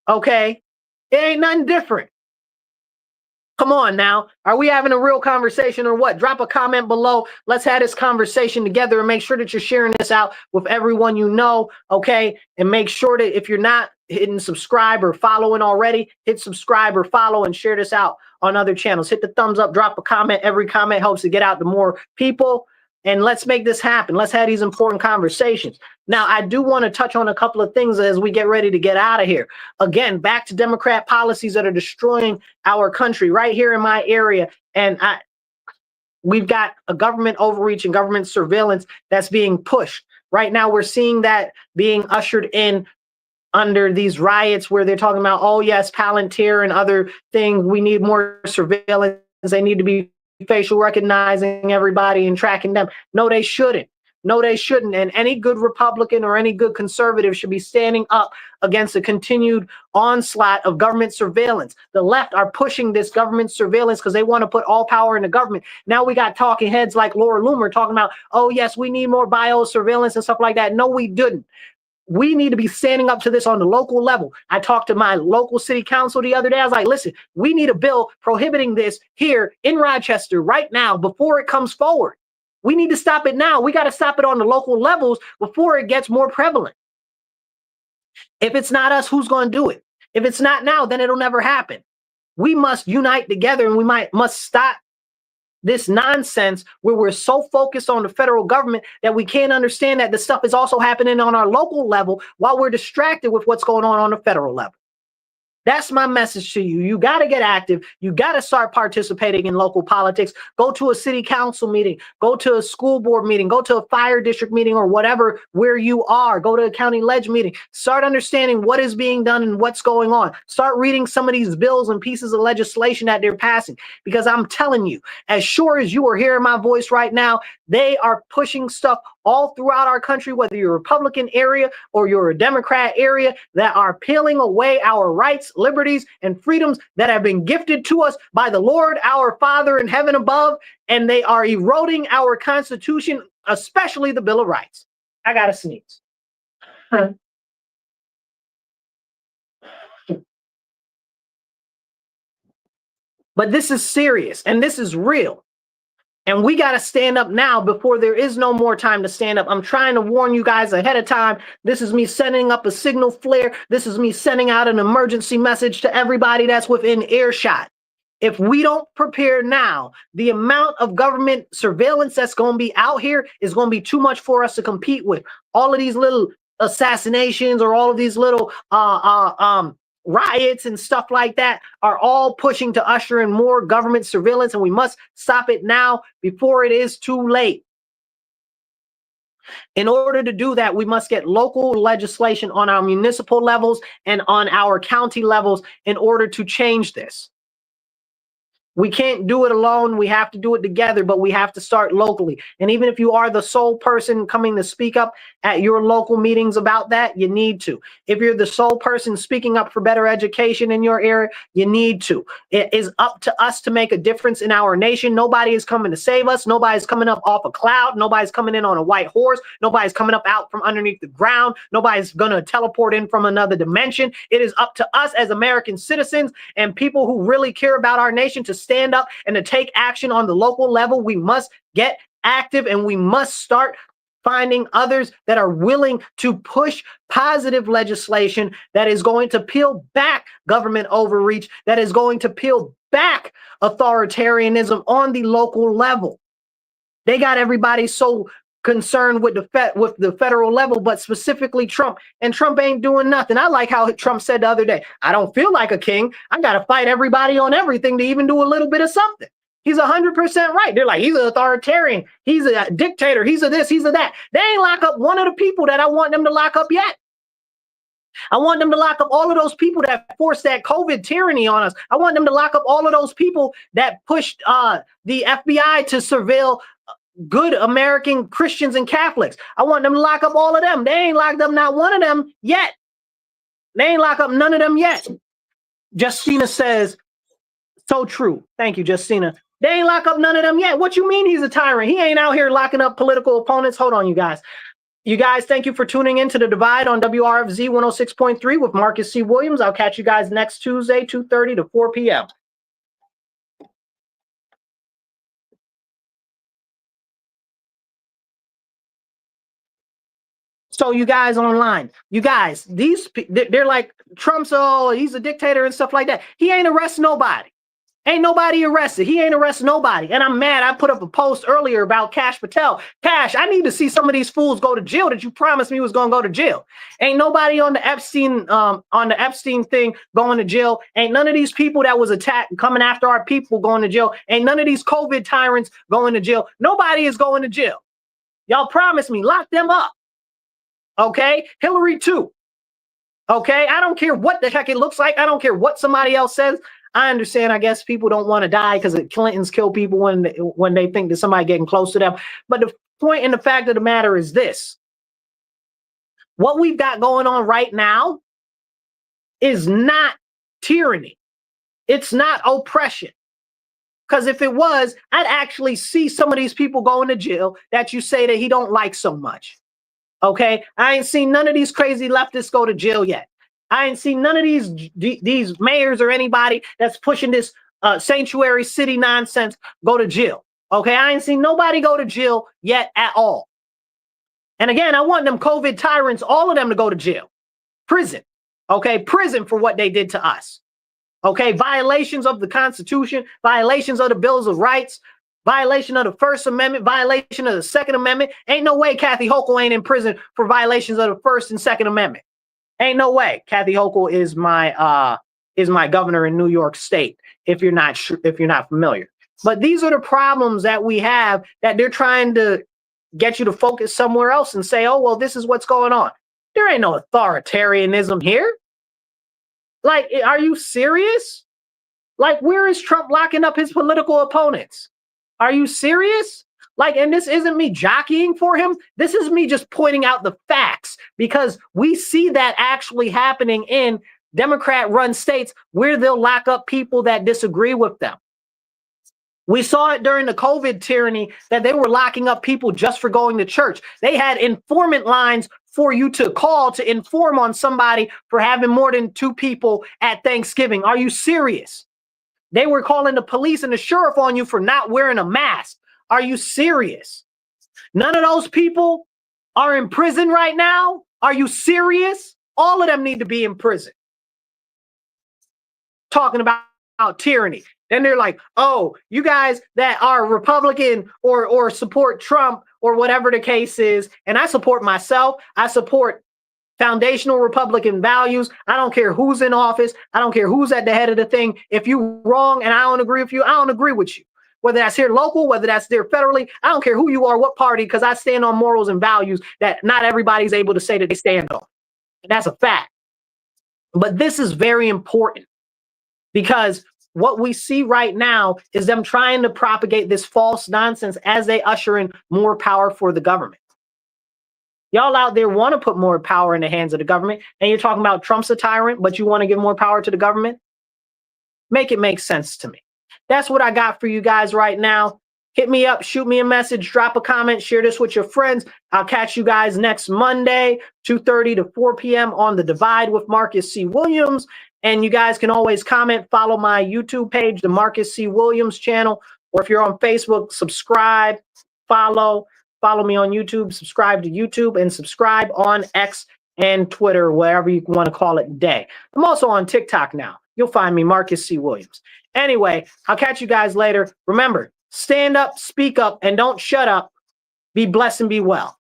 Okay? It ain't nothing different. Come on now. Are we having a real conversation or what? Drop a comment below. Let's have this conversation together and make sure that you're sharing this out with everyone you know, okay? And make sure that if you're not hitting subscribe or following already, hit subscribe or follow and share this out on other channels. Hit the thumbs up, drop a comment. Every comment helps to get out to more people. And let's make this happen. Let's have these important conversations. Now, I do want to touch on a couple of things as we get ready to get out of here. Again, back to Democrat policies that are destroying our country right here in my area. And we've got a government overreach and government surveillance that's being pushed. Right now, we're seeing that being ushered in under these riots where they're talking about, oh, yes, Palantir and other things. We need more surveillance. They need to be facial recognizing everybody and tracking them. No, they shouldn't. No, they shouldn't. And any good Republican or any good conservative should be standing up against a continued onslaught of government surveillance. The left are pushing this government surveillance because they want to put all power in the government. Now we got talking heads like Laura Loomer talking about, oh, yes, we need more biosurveillance and stuff like that. No, we didn't. We need to be standing up to this on the local level. I talked to my local city council the other day. I was like, listen, we need a bill prohibiting this here in Rochester right now before it comes forward. We need to stop it now. We got to stop it on the local levels before it gets more prevalent. If it's not us, who's going to do it? If it's not now, then it'll never happen. We must unite together, and we must stop this nonsense where we're so focused on the federal government that we can't understand that the stuff is also happening on our local level while we're distracted with what's going on the federal level. That's my message to you. You got to get active. You got to start participating in local politics. Go to a city council meeting. Go to a school board meeting. Go to a fire district meeting or whatever where you are. Go to a county ledge meeting. Start understanding what is being done and what's going on. Start reading some of these bills and pieces of legislation that they're passing. Because I'm telling you, as sure as you are hearing my voice right now, they are pushing stuff all throughout our country, whether you're a Republican area or you're a Democrat area, that are peeling away our rights, liberties, and freedoms that have been gifted to us by the Lord, our Father in heaven above, and they are eroding our Constitution, especially the Bill of Rights. I gotta sneeze. But this is serious and this is real. And we got to stand up now before there is no more time to stand up. I'm trying to warn you guys ahead of time. This is me sending up a signal flare. This is me sending out an emergency message to everybody that's within earshot. If we don't prepare now, the amount of government surveillance that's going to be out here is going to be too much for us to compete with. All of these little assassinations or all of these little riots and stuff like that are all pushing to usher in more government surveillance, and we must stop it now before it is too late. In order to do that, we must get local legislation on our municipal levels and on our county levels in order to change this. We can't do it alone. We have to do it together, but we have to start locally. And even if you are the sole person coming to speak up at your local meetings about that, you need to. If you're the sole person speaking up for better education in your area, you need to. It is up to us to make a difference in our nation. Nobody is coming to save us. Nobody's coming up off a cloud. Nobody's coming in on a white horse. Nobody's coming up out from underneath the ground. Nobody's going to teleport in from another dimension. It is up to us as American citizens and people who really care about our nation to stand up and to take action on the local level. We must get active, and we must start finding others that are willing to push positive legislation that is going to peel back government overreach, that is going to peel back authoritarianism on the local level. They got everybody so concerned with the federal level, but specifically Trump, and Trump ain't doing nothing. I like how Trump said the other day, I don't feel like a king. I got to fight everybody on everything to even do a little bit of something. He's 100% right. They're like, he's an authoritarian. He's a dictator. He's a this, he's a that. They ain't lock up one of the people that I want them to lock up yet. I want them to lock up all of those people that forced that COVID tyranny on us. I want them to lock up all of those people that pushed the FBI to surveil good American Christians and Catholics. I want them to lock up all of them. They ain't locked up not one of them yet. They ain't locked up none of them yet. Justina says, so true. Thank you, Justina. They ain't lock up none of them yet. What you mean he's a tyrant? He ain't out here locking up political opponents. Hold on, you guys. You guys, thank you for tuning in to The Divide on WRFZ 106.3 with Marcus C. Williams. I'll catch you guys next Tuesday, 2:30 to 4 p.m. So you guys online, you guys, they're like, Trump's, oh, he's a dictator and stuff like that. He ain't arrest nobody. Ain't nobody arrested. He ain't arrest nobody. And I'm mad. I put up a post earlier about Cash Patel. Cash, I need to see some of these fools go to jail that you promised me was going to go to jail. Ain't nobody on the Epstein thing going to jail. Ain't none of these people that was attacked coming after our people going to jail. Ain't none of these COVID tyrants going to jail. Nobody is going to jail. Y'all promised me, lock them up. Okay, Hillary too. Okay, I don't care what the heck it looks like. I don't care what somebody else says. I understand. I guess people don't want to die because the Clintons kill people when they think that somebody getting close to them. But the point and the fact of the matter is this: what we've got going on right now is not tyranny. It's not oppression. Because if it was, I'd actually see some of these people going to jail that you say that he don't like so much. Okay, I ain't seen none of these crazy leftists go to jail yet. I ain't seen none of these mayors or anybody that's pushing this sanctuary city nonsense go to jail. Okay, I ain't seen nobody go to jail yet at all. And again, I want them COVID tyrants, all of them, to go to jail, prison. Okay, prison for what they did to us. Okay, violations of the Constitution, violations of the Bills of Rights, violation of the First Amendment, violation of the Second Amendment. Ain't no way Kathy Hochul ain't in prison for violations of the First and Second Amendment. Ain't no way. Kathy Hochul is my governor in New York State. If you're not familiar, but these are the problems that we have, that they're trying to get you to focus somewhere else and say, oh well, this is what's going on. There ain't no authoritarianism here. Like, are you serious? Like, where is Trump locking up his political opponents? Are you serious? Like, and this isn't me jockeying for him. This is me just pointing out the facts, because we see that actually happening in Democrat-run states where they'll lock up people that disagree with them. We saw it during the COVID tyranny that they were locking up people just for going to church. They had informant lines for you to call to inform on somebody for having more than 2 people at Thanksgiving. Are you serious? They were calling the police and the sheriff on you for not wearing a mask. Are you serious? None of those people are in prison right now. Are you serious? All of them need to be in prison. Talking about tyranny. Then they're like, oh, you guys that are Republican or support Trump or whatever the case is, and I support myself. I support foundational Republican values. I don't care who's in office. I don't care who's at the head of the thing. If you're wrong and I don't agree with you, I don't agree with you. Whether that's here local, whether that's there federally, I don't care who you are, what party, because I stand on morals and values that not everybody's able to say that they stand on. And that's a fact. But this is very important, because what we see right now is them trying to propagate this false nonsense as they usher in more power for the government. Y'all out there want to put more power in the hands of the government, and you're talking about Trump's a tyrant, but you want to give more power to the government? Make it make sense to me. That's what I got for you guys right now. Hit me up, shoot me a message, drop a comment, share this with your friends. I'll catch you guys next Monday, 2:30 to 4 p.m. on The Divide with Marcus C. Williams. And you guys can always comment, follow my YouTube page, the Marcus C. Williams channel, or if you're on Facebook, subscribe, follow me on YouTube, subscribe to YouTube, and subscribe on X and Twitter, whatever you want to call it today. I'm also on TikTok now. You'll find me, Marcus C. Williams. Anyway, I'll catch you guys later. Remember, stand up, speak up, and don't shut up. Be blessed and be well.